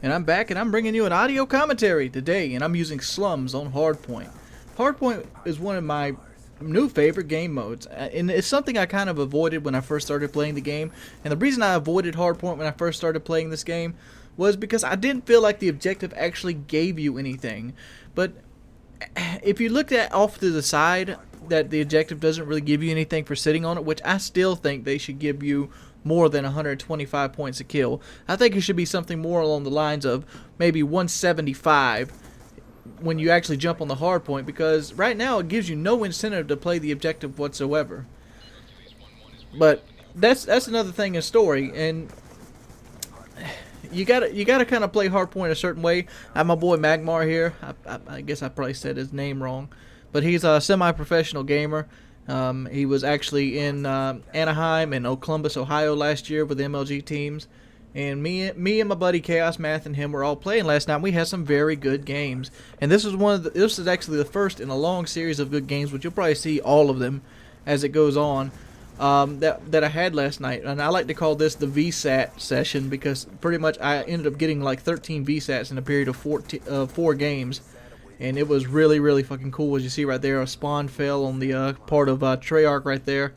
and I'm back, and I'm bringing you an audio commentary today, and I'm using Slums on Hardpoint. Hardpoint is one of my new favorite game modes, and it's something I kind of avoided when I first started playing the game. And the reason I avoided Hardpoint when I first started playing this game was because I didn't feel like the objective actually gave you anything. But if you looked at off to the side that the objective doesn't really give you anything for sitting on it, which I still think they should give you more than 125 points a kill. I think it should be something more along the lines of maybe 175 when you actually jump on the hard point, because right now it gives you no incentive to play the objective whatsoever. But that's another thing in story, and you gotta kind of play hard point a certain way. I have my boy Magmar here. I guess I probably said his name wrong, but he's a semi-professional gamer. He was actually in Anaheim and Columbus, Ohio last year with the MLG teams. And me and my buddy Chaos Math and him were all playing last night. We had some very good games. And this is actually the first in a long series of good games, which you'll probably see all of them as it goes on, that I had last night. And I like to call this the Vsat session, because pretty much I ended up getting like 13 Vsats in a period of 4 games. And it was really, really fucking cool. As you see right there, a spawn fell on the part of Treyarch right there.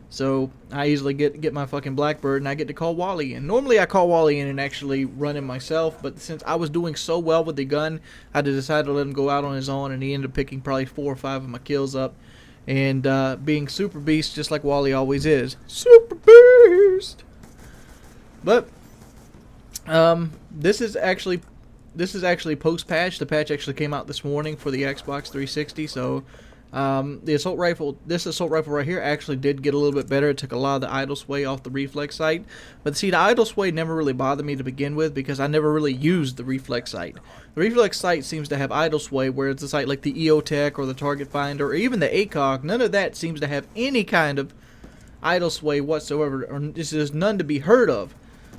So I easily get my fucking Blackbird, and I get to call Wally in. Normally I call Wally in and actually run him myself, but since I was doing so well with the gun, I decided to let him go out on his own, and he ended up picking probably 4 or 5 of my kills up. And being Super Beast, just like Wally always is. Super Beast! But this is actually post-patch. The patch actually came out this morning for the Xbox 360, so this assault rifle right here actually did get a little bit better. It took a lot of the idle sway off the reflex sight. But see, the idle sway never really bothered me to begin with, because I never really used the reflex sight. The reflex sight seems to have idle sway, whereas the sight like the EOTech or the target finder or even the ACOG, none of that seems to have any kind of idle sway whatsoever, or just none to be heard of.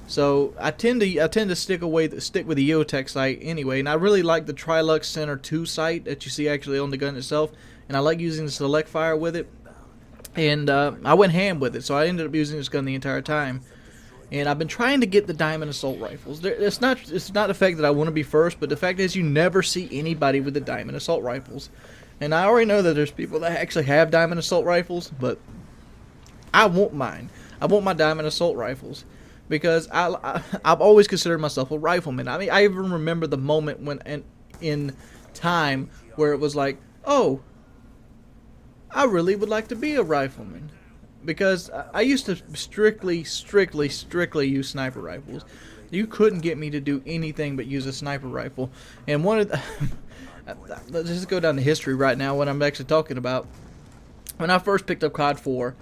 So I tend to stick with the EOTech sight anyway, and I really like the Trilux Center 2 sight that you see actually on the gun itself, and I like using the select fire with it, and I went ham with it, so I ended up using this gun the entire time. And I've been trying to get the diamond assault rifles. It's not the fact that I want to be first, but the fact is you never see anybody with the diamond assault rifles. And I already know that there's people that actually have diamond assault rifles, but I want mine. I want my diamond assault rifles, because I've always considered myself a rifleman. I mean, I even remember the moment when in time where it was like, oh, I really would like to be a rifleman, because I used to strictly use sniper rifles. You couldn't get me to do anything but use a sniper rifle. And one of the let's just go down the history right now, what I'm actually talking about. When I first picked up COD 4,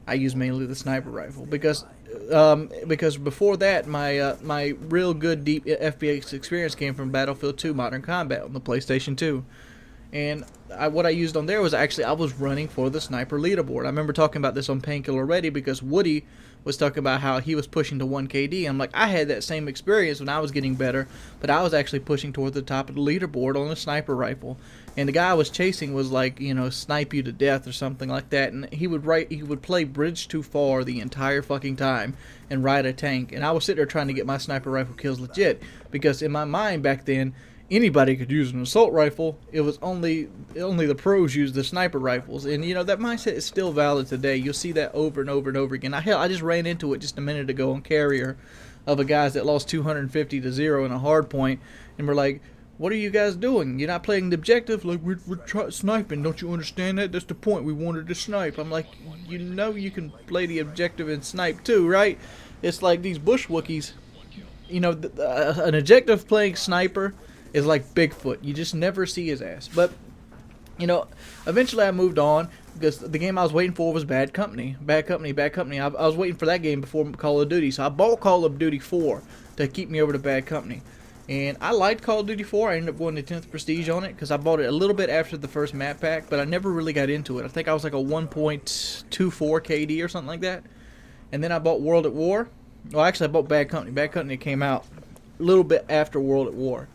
I used mainly the sniper rifle, because before that, my real good deep FPS experience came from Battlefield 2 Modern Combat on the PlayStation 2. And what I used on there was actually, I was running for the sniper leaderboard. I remember talking about this on Painkiller already, because Woody was talking about how he was pushing to 1 KD. I'm like, I had that same experience when I was getting better, but I was actually pushing toward the top of the leaderboard on a sniper rifle. And the guy I was chasing was like, you know, snipe you to death or something like that. And he would play Bridge Too Far the entire fucking time and ride a tank. And I was sitting there trying to get my sniper rifle kills legit, because in my mind back then, anybody could use an assault rifle. It was only the pros used the sniper rifles, and you know that mindset is still valid today. You'll see that over and over and over again. I just ran into it just a minute ago on Carrier, of a guys that lost 250 to 0 in a hard point, and we're like, what are you guys doing? You're not playing the objective? Like, we're sniping. Don't you understand that? That's the point. We wanted to snipe. I'm like, you know you can play the objective and snipe too, right? It's like these bush Wookiees. You know, an objective playing sniper is like Bigfoot. You just never see his ass. But, you know, eventually I moved on because the game I was waiting for was Bad Company. Bad Company. I was waiting for that game before Call of Duty. So I bought Call of Duty 4 to keep me over to Bad Company. And I liked Call of Duty 4. I ended up going to 10th Prestige on it because I bought it a little bit after the first map pack, but I never really got into it. I think I was like a 1.24 KD or something like that. And then I bought World at War. Well, actually, I bought Bad Company. Bad Company came out a little bit after World at War.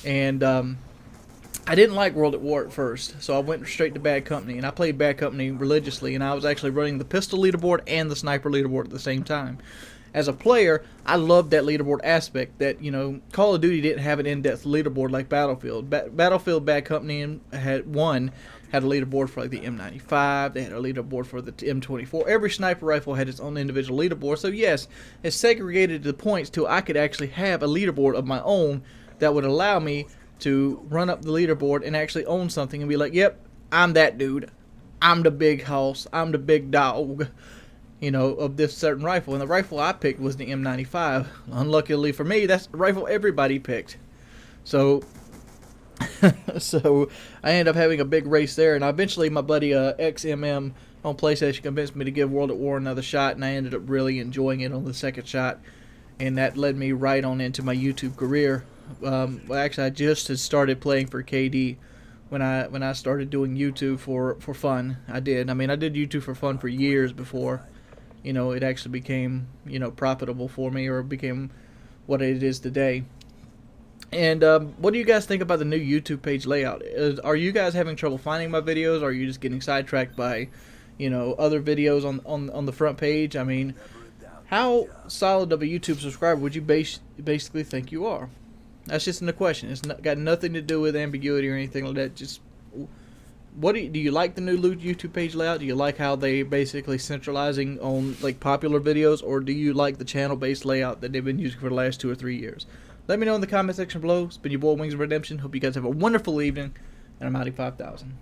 And I didn't like World at War at first, so I went straight to Bad Company. And I played Bad Company religiously, and I was actually running the pistol leaderboard and the sniper leaderboard at the same time. As a player, I loved that leaderboard aspect that, you know, Call of Duty didn't have an in-depth leaderboard like Battlefield. Battlefield Bad Company had a leaderboard for like the M95. They had a leaderboard for the M24. Every sniper rifle had its own individual leaderboard. So yes, it segregated the points till I could actually have a leaderboard of my own that would allow me to run up the leaderboard and actually own something and be like, yep, I'm that dude. I'm the big house. I'm the big dog. You know, of this certain rifle. And the rifle I picked was the M95. Unluckily for me, that's the rifle everybody picked. So, so I ended up having a big race there. And eventually my buddy XMM on PlayStation convinced me to give World at War another shot. And I ended up really enjoying it on the second shot. And that led me right on into my YouTube career. Well, actually, I just had started playing for KD when I started doing YouTube for fun. I did YouTube for fun for years before, you know, it actually became, you know, profitable for me or became what it is today. And what do you guys think about the new YouTube page layout? Are you guys having trouble finding my videos? Or are you just getting sidetracked by, you know, other videos on the front page? I mean, how solid of a YouTube subscriber would you basically think you are? That's just the question. It's got nothing to do with ambiguity or anything like that. Just what do you like the new YouTube page layout? Do you like how they basically centralizing on like popular videos, or do you like the channel-based layout that they've been using for the last 2 or 3 years? Let me know in the comment section below. It's been your boy Wings of Redemption. Hope you guys have a wonderful evening, and I'm out of 5,000.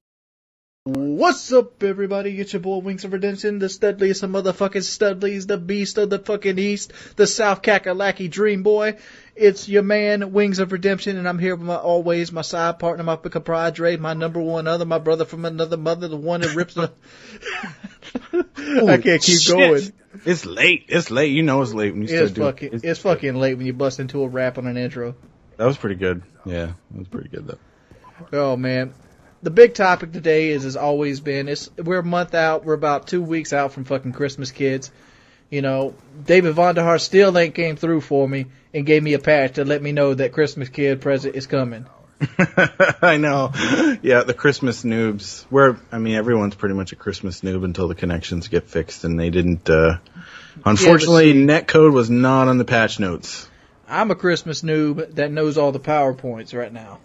What's up, everybody? It's your boy Wings of Redemption, the studliest of motherfucking studlies, the beast of the fucking east, the South Kakalaki Dream Boy. It's your man, Wings of Redemption, and I'm here with my side partner, my compadre, my number one other, my brother from another mother, the one that rips the... I can't keep going. It's late. It's late. You know it's late when you start doing it. It's fucking late when you bust into a rap on an intro. That was pretty good. Yeah, that was pretty good, though. Oh, man. The big topic today has always been, we're a month out, we're about 2 weeks out from fucking Christmas, kids. You know, David Vonderhaar still ain't came through for me and gave me a patch to let me know that Christmas kid present is coming. I know. Yeah, the Christmas noobs. Everyone's pretty much a Christmas noob until the connections get fixed, and they didn't, unfortunately, netcode was not on the patch notes. I'm a Christmas noob that knows all the PowerPoints right now.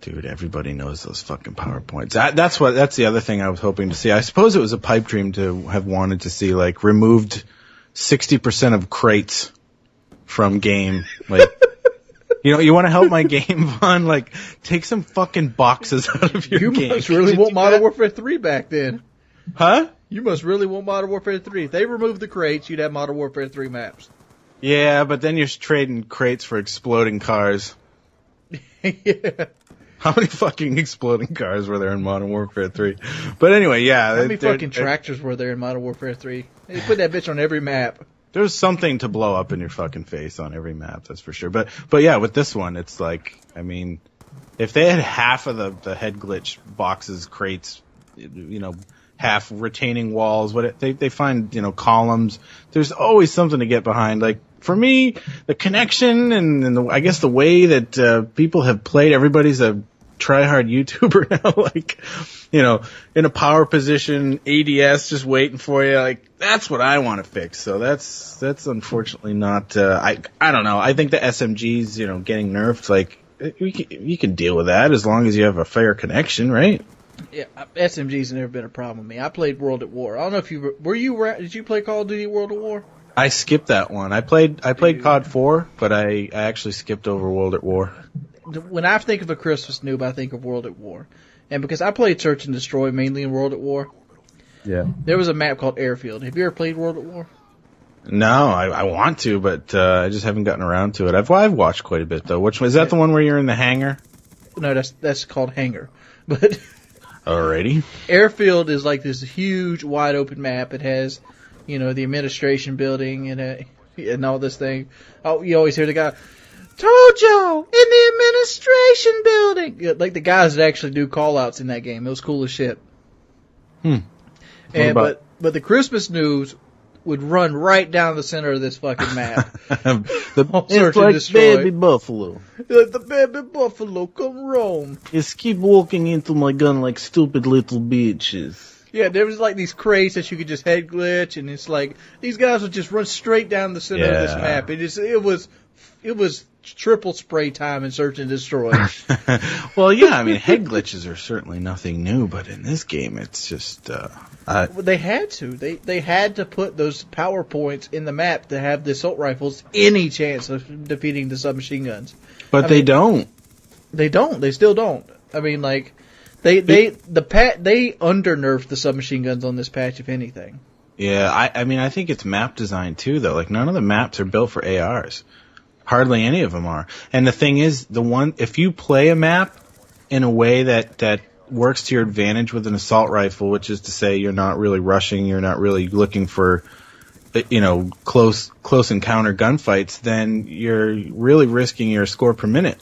Dude, everybody knows those fucking PowerPoints. That's the other thing I was hoping to see. I suppose it was a pipe dream to have wanted to see, like, removed 60% of crates from game. Like, you know, you want to help my game, Vaughn? Like, take some fucking boxes out of your game. You must really want Modern Warfare 3 back then. Huh? You must really want Modern Warfare 3. If they removed the crates, you'd have Modern Warfare 3 maps. Yeah, but then you're trading crates for exploding cars. Yeah. How many fucking exploding cars were there in Modern Warfare 3? But anyway, yeah. How many fucking tractors were there in Modern Warfare 3? They put that bitch on every map. There's something to blow up in your fucking face on every map, that's for sure. But yeah, with this one, it's like, I mean, if they had half of the head glitch boxes, crates, you know, half retaining walls, they find, you know, columns. There's always something to get behind. Like, for me, the connection and I guess the way that people have played, everybody's a try-hard YouTuber now, like, you know, in a power position, ADS just waiting for you. Like, that's what I want to fix. So that's unfortunately not, I don't know. I think the SMGs, you know, getting nerfed, like, you can deal with that as long as you have a fair connection, right? Yeah, SMGs have never been a problem with me. I played World at War. I don't know if did you play Call of Duty World at War? I skipped that one. I played COD 4, but I actually skipped over World at War. When I think of a Christmas noob, I think of World at War. And because I played Search and Destroy mainly in World at War, Yeah. there was a map called Airfield. Have you ever played World at War? No, I want to, but I just haven't gotten around to it. I've watched quite a bit though. Which is that the one where you're in the hangar? No, that's called Hangar. But Alrighty. Airfield is like this huge, wide open map. It has, the administration building and all this thing. Oh, you always hear the guy, Tojo, in the administration building. Yeah, like the guys that actually do call-outs in that game. It was cool as shit. But the Christmas news would run right down the center of this fucking map. It's like baby buffalo. Like the baby buffalo come roam. Just keep walking into my gun like stupid little bitches. Yeah, there was like these crates that you could just head glitch, and it's like these guys would just run straight down the center of this map. It was triple spray time in Search and Destroy. Well, yeah, I mean, head glitches are certainly nothing new, but in this game, it's just. They had to. They had to put those power points in the map to have the assault rifles any chance of defeating the submachine guns. But they don't. They don't. They still don't. I mean, like they under-nerfed the submachine guns on this patch, if anything. Yeah, I mean, I think it's map design too, though. Like, none of the maps are built for ARs. Hardly any of them are. And the thing is, if you play a map in a way that works to your advantage with an assault rifle, which is to say you're not really rushing, you're not really looking for, close encounter gunfights, then you're really risking your score per minute.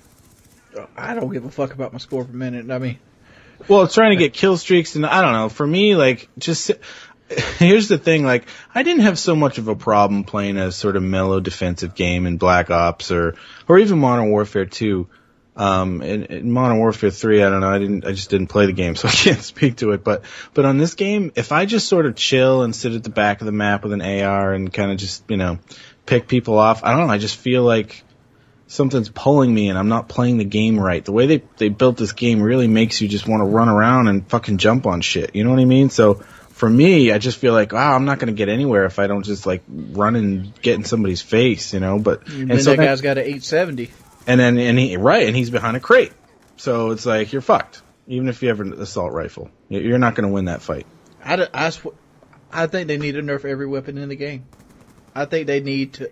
I don't give a fuck about my score per minute. I mean, well, it's trying to get kill streaks, and I don't know. For me, like, here's the thing, like, I didn't have so much of a problem playing a sort of mellow defensive game in Black Ops or even Modern Warfare 2. In Modern Warfare 3, I don't know, I just didn't play the game, so I can't speak to it, but on this game, if I just sort of chill and sit at the back of the map with an AR and kind of just, pick people off, I don't know, I just feel like something's pulling me and I'm not playing the game right. The way they built this game really makes you just want to run around and fucking jump on shit, you know what I mean? So, for me, I just feel like, wow, I'm not going to get anywhere if I don't just, like, run and get in somebody's face, But and so that guy's got an 870. And he's behind a crate. So it's like, you're fucked. Even if you have an assault rifle. You're not going to win that fight. I think they need to nerf every weapon in the game. I think they need to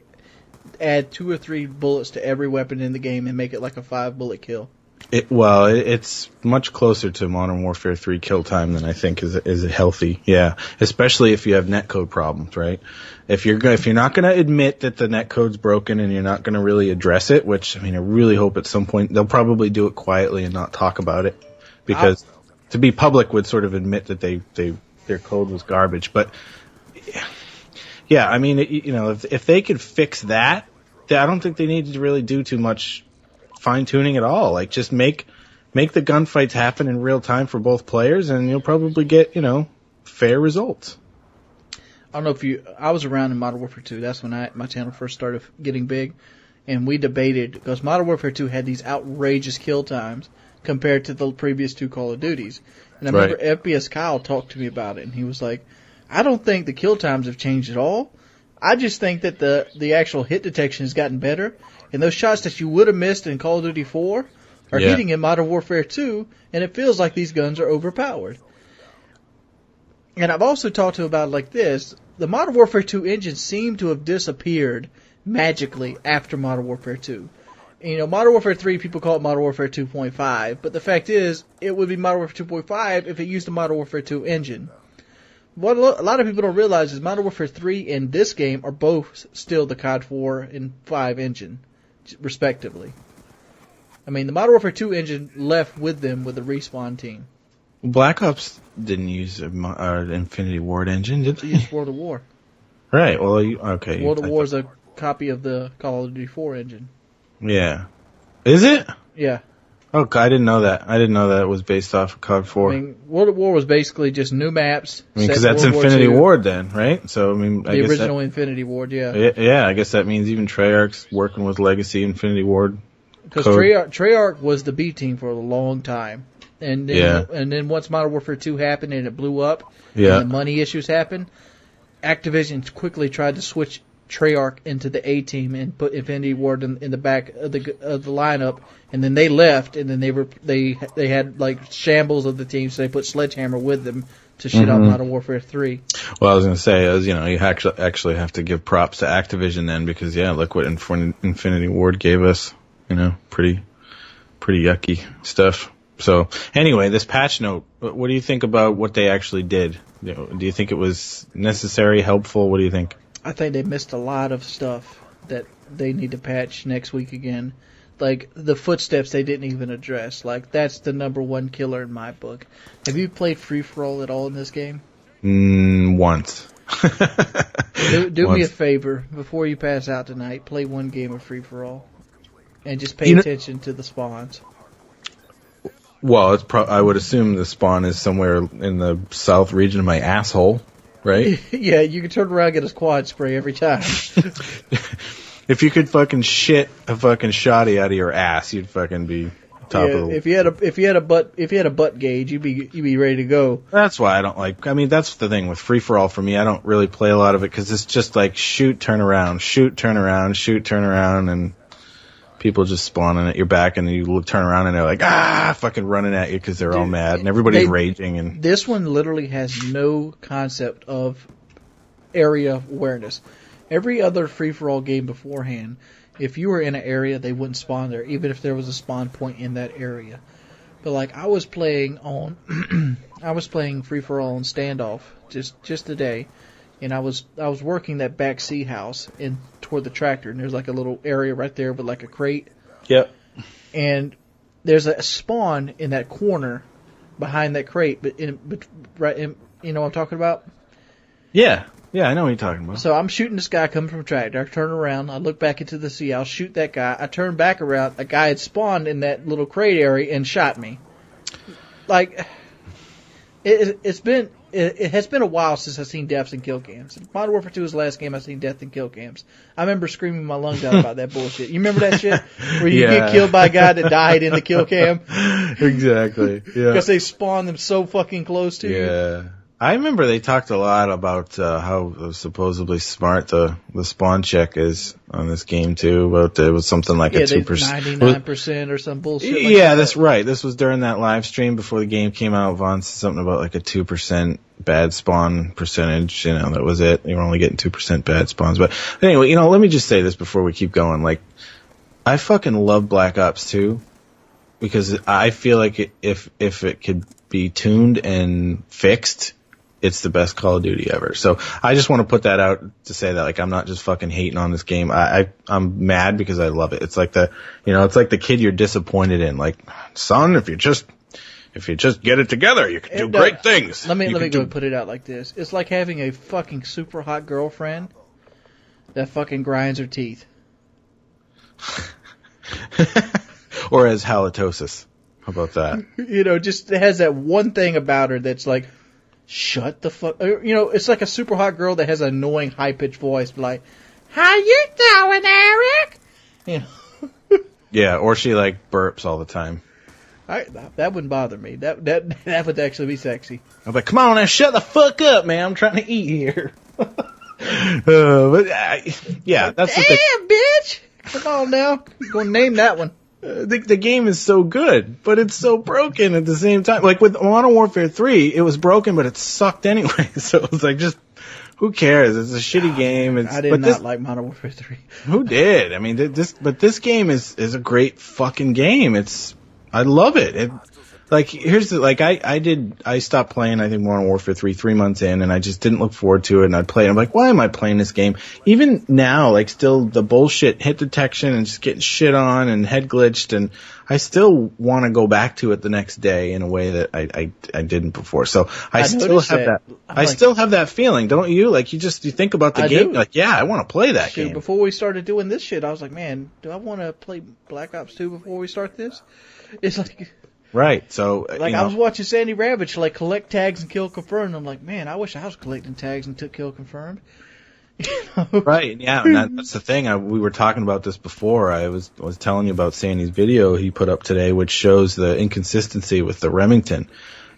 add 2 or 3 bullets to every weapon in the game and make it like a 5-bullet kill. It's much closer to Modern Warfare 3 kill time than I think is healthy. Yeah, especially if you have netcode problems, right? If you're not going to admit that the netcode's broken and you're not going to really address it, which I mean, I really hope at some point they'll probably do it quietly and not talk about it, because to be public would sort of admit that their code was garbage. But yeah, I mean, if they could fix that, I don't think they need to really do too much fine-tuning at all. Like, just make the gunfights happen in real time for both players, and you'll probably get, fair results. I don't know I was around in Modern Warfare 2. That's when my channel first started getting big, and we debated, because Modern Warfare 2 had these outrageous kill times compared to the previous 2 Call of Duties. And I remember FPS Kyle talked to me about it, and he was like, I don't think the kill times have changed at all. I just think that the actual hit detection has gotten better, and those shots that you would have missed in Call of Duty 4 are hitting in Modern Warfare 2, and it feels like these guns are overpowered. And I've also talked to him about it like this. The Modern Warfare 2 engine seemed to have disappeared magically after Modern Warfare 2. Modern Warfare 3, people call it Modern Warfare 2.5, but the fact is, it would be Modern Warfare 2.5 if it used the Modern Warfare 2 engine. What a lot of people don't realize is Modern Warfare 3 and this game are both still the COD 4 and 5 engine, respectively. I mean, the Modern Warfare 2 engine left with them with the Respawn team. Black Ops didn't use an Infinity Ward engine, did they? They used World of War. Right, well, okay. World of War is a copy of the Call of Duty 4 engine. Yeah. Is it? Yeah. Oh, I didn't know that. I didn't know that it was based off of COD 4. I mean, World of War was basically just new maps. I mean, because that's Infinity Ward then, right? So, I mean, I guess the original Infinity Ward, yeah. Yeah, I guess that means even Treyarch's working with Legacy Infinity Ward. Because Treyarch was the B team for a long time. And then once Modern Warfare 2 happened and it blew up, and the money issues happened, Activision quickly tried to switch Treyarch into the A team and put Infinity Ward in the back of the lineup, and then they left, and then they had like shambles of the team, so they put Sledgehammer with them to shit out Modern Warfare 3. Well, I was going to say, you actually have to give props to Activision then, because look what Infinity Ward gave us. Pretty yucky stuff. So anyway, this patch note, what do you think about what they actually did? Do you think it was necessary, helpful? What do you think? I think they missed a lot of stuff that they need to patch next week again. Like, the footsteps they didn't even address. Like, that's the number one killer in my book. Have you played free-for-all at all in this game? Once. Do me a favor. Before you pass out tonight, play one game of free-for-all. And just pay attention to the spawns. Well, I would assume the spawn is somewhere in the south region of my asshole, right? Yeah, you can turn around and get a quad spray every time. If you could fucking shit a fucking shotty out of your ass, you'd fucking be top of the. If you had a butt gauge, you'd be ready to go. That's why I don't like. I mean, that's the thing with free for all for me. I don't really play a lot of it because it's just like shoot, turn around, shoot, turn around, shoot, turn around, and people just spawning at your back, and then you turn around and they're like fucking running at you because they're all mad and everybody's raging. And this one literally has no concept of area awareness. Every other free-for-all game beforehand, if you were in an area, they wouldn't spawn there, even if there was a spawn point in that area. But like I was playing free-for-all on standoff just today, and I was working that back C house in toward the tractor, and there's like a little area right there with like a crate. Yep. And there's a spawn in that corner behind that crate, but you know what I'm talking about? Yeah. Yeah, I know what you're talking about. So I'm shooting this guy coming from a tractor. I turn around. I look back into the sea. I'll shoot that guy. I turn back around. A guy had spawned in that little crate area and shot me. Like, it has been a while since I've seen deaths and kill cams. Modern Warfare 2 was the last game I've seen death and kill cams. I remember screaming my lungs out about that bullshit. You remember that shit? Where you get killed by a guy that died in the kill cam? Exactly. Yeah. Because they spawned them so fucking close to you. Yeah. I remember they talked a lot about how supposedly smart the spawn check is on this game too. About it was something like a 2%, 99% or some bullshit. Like yeah, that's right. This was during that live stream before the game came out. Vaughn said something about like a 2% bad spawn percentage. That was it. You were only getting 2% bad spawns. But anyway, let me just say this before we keep going. Like, I fucking love Black Ops 2 because I feel like if it could be tuned and fixed, it's the best Call of Duty ever. So I just want to put that out to say that, like, I'm not just fucking hating on this game. I'm mad because I love it. It's like it's like the kid you're disappointed in. Like, son, if you just get it together, you can do great things. Let me go and put it out like this. It's like having a fucking super hot girlfriend that fucking grinds her teeth. Or has halitosis. How about that? Just has that one thing about her that's like, shut the fuck. It's like a super hot girl that has an annoying high pitched voice, like, "How you doing, Eric?" Yeah, or she like burps all the time. That wouldn't bother me. That would actually be sexy. I'm like, come on now, shut the fuck up, man. I'm trying to eat here. That's the thing. Damn, bitch! Come on now, I'm gonna name that one. The game is so good, but it's so broken at the same time. Like with Modern Warfare 3, it was broken, but it sucked anyway. So it was like, just, who cares? It's a shitty game. I did not like Modern Warfare 3. Who did? I mean, this game is a great fucking game. I love it. I stopped playing, I think, Modern Warfare 3 months in, and I just didn't look forward to it, and I'd play it. I'm like, why am I playing this game? Even now, like, still the bullshit hit detection and just getting shit on and head glitched, and I still want to go back to it the next day in a way that I didn't before. So I still have that feeling, don't you? Like, you think about the game, like, yeah, I want to play that game. Before we started doing this shit, I was like, man, do I want to play Black Ops 2 before we start this? It's like... Right, so... I was watching Sandy Ravage, like, collect tags and kill confirmed. I'm like, man, I wish I was collecting tags and took kill confirmed. Right, yeah, and that's the thing. We were talking about this before. I was telling you about Sandy's video he put up today, which shows the inconsistency with the Remington.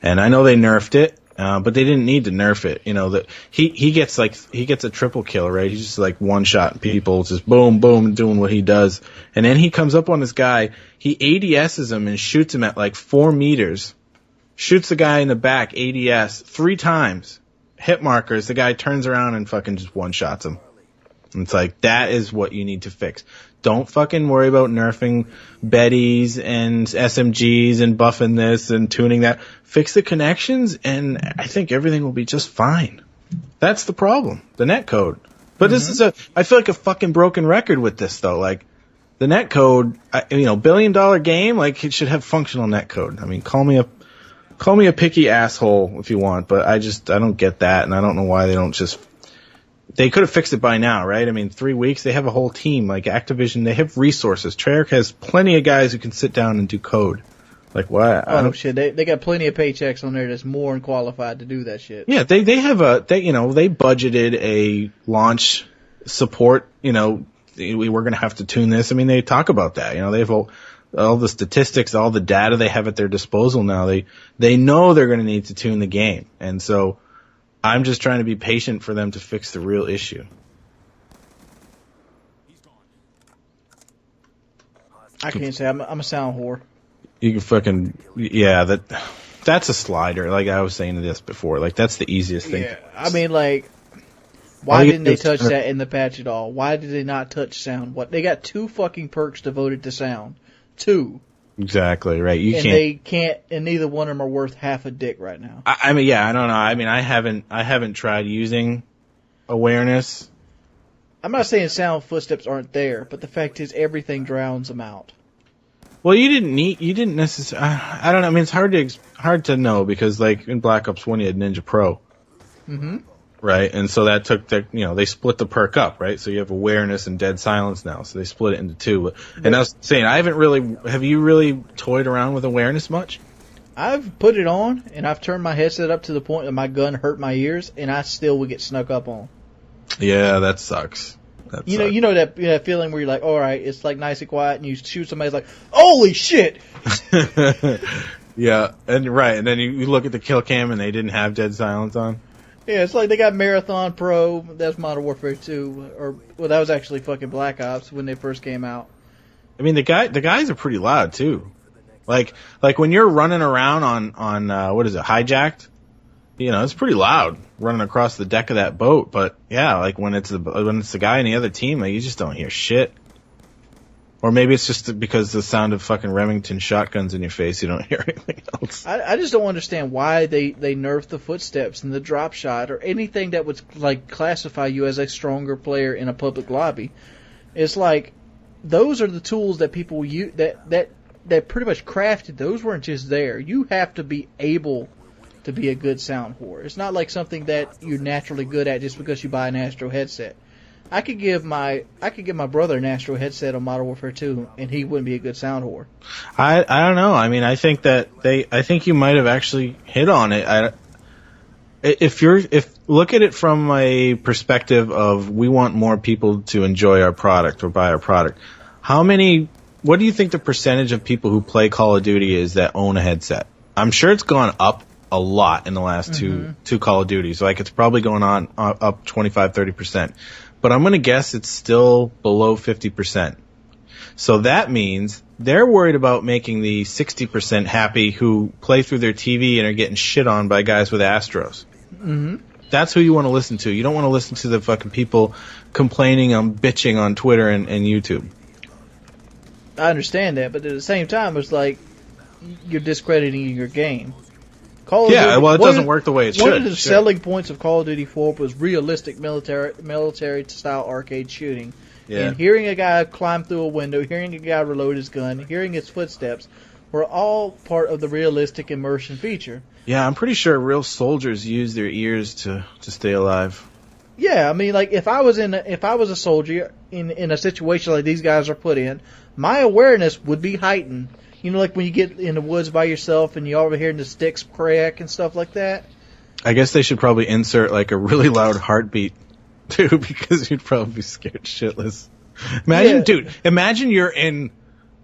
And I know they nerfed it, But they didn't need to nerf it. You know, that he gets a triple kill, right? He's just like one shot people, just boom, boom, doing what he does. And then he comes up on this guy, he ADSs him and shoots him at like 4 meters. Shoots the guy in the back, ADS, 3 times. Hit markers, the guy turns around and fucking just one-shots him. And it's like, that is what you need to fix. Don't fucking worry about nerfing Bettys and SMGs and buffing this and tuning that. Fix the connections, and I think everything will be just fine. That's the problem, the netcode. But this is I feel like a fucking broken record with this, though. Like, the netcode, $1 billion game, like, it should have functional netcode. I mean, call me a picky asshole if you want, but I don't get that, and I don't know why they don't just... They could have fixed it by now, right? I mean, 3 weeks, they have a whole team. Like, Activision, they have resources. Treyarch has plenty of guys who can sit down and do code. Like, what? Oh, shit. They got plenty of paychecks on there that's more than qualified to do that shit. Yeah, they budgeted a launch support, we're going to have to tune this. I mean, they talk about that. They have all the statistics, all the data they have at their disposal now. They know they're going to need to tune the game. And so I'm just trying to be patient for them to fix the real issue. I can't say I'm a sound whore. You can fucking, yeah, that's a slider. Like I was saying this before. Like, that's the easiest thing. Yeah, I mean, like, why didn't they touch that in the patch at all? Why did they not touch sound? What, they got 2 fucking perks devoted to sound. 2. Exactly, right. They can't, and neither one of them are worth half a dick right now. I mean, yeah, I don't know. I mean, I haven't tried using awareness. I'm not saying sound footsteps aren't there, but the fact is everything drowns them out. Well, you didn't necessarily, I don't know. I mean, it's hard to know because, like, in Black Ops 1 you had Ninja Pro. Mm-hmm. Right? And so that took they split the perk up, right? So you have awareness and dead silence now. So they split it into 2. And I was saying, have you really toyed around with awareness much? I've put it on, and I've turned my headset up to the point that my gun hurt my ears, and I still would get snuck up on. Yeah, that sucks. You know that feeling where you're like, all right, it's like nice and quiet, and you shoot somebody, it's like, holy shit! Yeah, and then you look at the kill cam, and they didn't have dead silence on. Yeah, it's like they got Marathon Pro. That's Modern Warfare 2, that was actually fucking Black Ops when they first came out. I mean, the guys are pretty loud too. Like when you're running around on what is it, Hijacked? It's pretty loud running across the deck of that boat. But yeah, like when it's the guy in the other team, like, you just don't hear shit. Or maybe it's just because the sound of fucking Remington shotguns in your face, you don't hear anything else. I just don't understand why they nerfed the footsteps and the drop shot or anything that would, like, classify you as a stronger player in a public lobby. It's like, those are the tools that people use, that pretty much crafted. Those weren't just there. You have to be able to be a good sound whore. It's not like something that you're naturally good at just because you buy an Astro headset. I could give my brother an Astro headset on Modern Warfare 2, and he wouldn't be a good sound whore. I don't know. I mean, I think you might have actually hit on it. If look at it from a perspective of we want more people to enjoy our product or buy our product. What do you think the percentage of people who play Call of Duty is that own a headset? I'm sure it's gone up a lot in the last two Call of Duties. Like, it's probably going on up 25-30%. But I'm going to guess it's still below 50%. So that means they're worried about making the 60% happy who play through their TV and are getting shit on by guys with Astros. Mm-hmm. That's who you want to listen to. You don't want to listen to the fucking people complaining and bitching on Twitter and YouTube. I understand that, but at the same time, it's like you're discrediting your game. Call of Duty, it doesn't work the way it should. One of the selling points of Call of Duty 4 was realistic military-style arcade shooting. Yeah. And hearing a guy climb through a window, hearing a guy reload his gun, hearing his footsteps were all part of the realistic immersion feature. Yeah, I'm pretty sure real soldiers use their ears to stay alive. Yeah, I mean, like, if I was a soldier in a situation like these guys are put in, my awareness would be heightened. You know, like when you get in the woods by yourself and you're over hearing the sticks crack and stuff like that? I guess they should probably insert, like, a really loud heartbeat, too, because you'd probably be scared shitless. Imagine you're in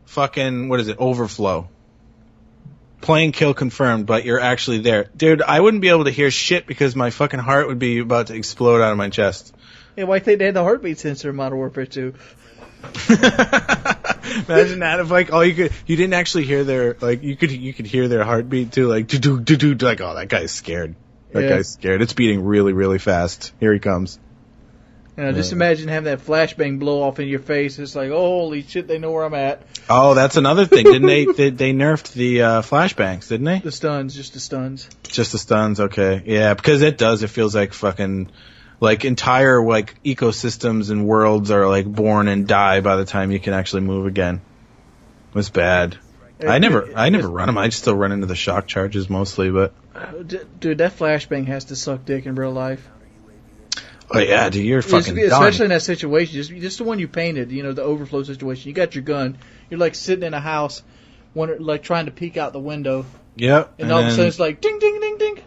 fucking, Overflow. Playing kill confirmed, but you're actually there. Dude, I wouldn't be able to hear shit because my fucking heart would be about to explode out of my chest. Yeah, why think they had the heartbeat sensor in Modern Warfare 2? Imagine that if like you didn't actually hear their like you could hear their heartbeat too, like do like, oh, that guy's scared. That guy's scared. It's beating really, really fast. Here he comes. You know, just imagine having that flashbang blow off in your face. It's like, oh, holy shit, they know where I'm at. Oh, that's another thing. Didn't they nerfed the flashbangs, didn't they? The stuns, just the stuns. Just the stuns, okay. Yeah, because it feels like fucking like entire like ecosystems and worlds are like born and die by the time you can actually move again. It was bad. I never run them. I still run into the shock charges mostly, but dude, that flashbang has to suck dick in real life. Oh yeah, dude, you're fucking done. Especially in that situation, just the one you painted, you know, the overflow situation. You got your gun. You're like sitting in a house, like trying to peek out the window. Yep. And all of a sudden it's like ding, ding, ding, ding.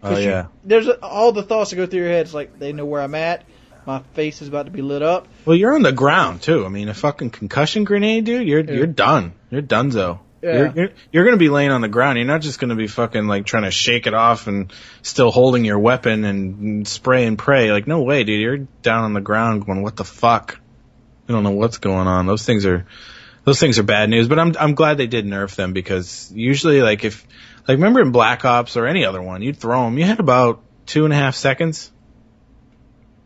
Oh yeah. There's all the thoughts that go through your head. It's like they know where I'm at. My face is about to be lit up. Well, you're on the ground too. I mean, a fucking concussion grenade, dude. You're done. You're donezo. Yeah. You're going to be laying on the ground. You're not just going to be fucking like trying to shake it off and still holding your weapon and spray and pray. Like, no way, dude. You're down on the ground going, what the fuck? I don't know what's going on. Those things are bad news. But I'm glad they did nerf them because usually remember in Black Ops or any other one, you'd throw them. You had about 2.5 seconds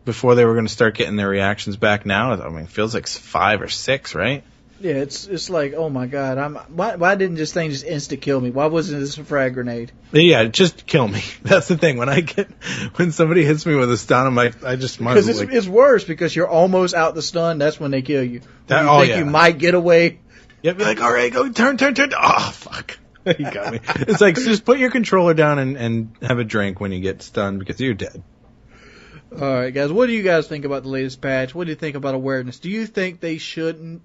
before they were going to start getting their reactions back. Now, I mean, it feels like 5 or 6, right? Yeah, it's like, oh my god, why didn't this thing just insta kill me? Why wasn't this a frag grenade? Yeah, just kill me. That's the thing. When somebody hits me with a stun, I'm like, I just might. Because it's worse because you're almost out the stun. That's when they kill you. You might get away. Yep, you're like, all right, go turn. Oh fuck, you got me. It's like just put your controller down and have a drink when you get stunned because you're dead. All right, guys. What do you guys think about the latest patch? What do you think about awareness? Do you think they should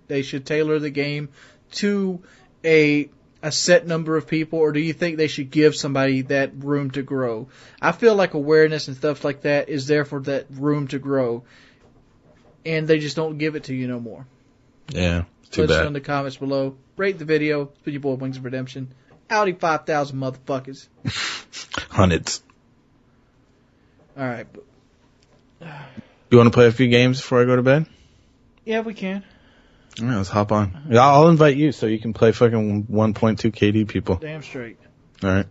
tailor the game to a set number of people, or do you think they should give somebody that room to grow? I feel like awareness and stuff like that is there for that room to grow, and they just don't give it to you no more. Yeah, too Let us know bad. in the comments below. Rate the video. It's been your boy Wings of Redemption. Audi 5,000 motherfuckers. Hundreds. All right. You want to play a few games before I go to bed? Yeah, we can. All right, let's hop on. I'll invite you so you can play fucking 1.2 KD people. Damn straight. All right.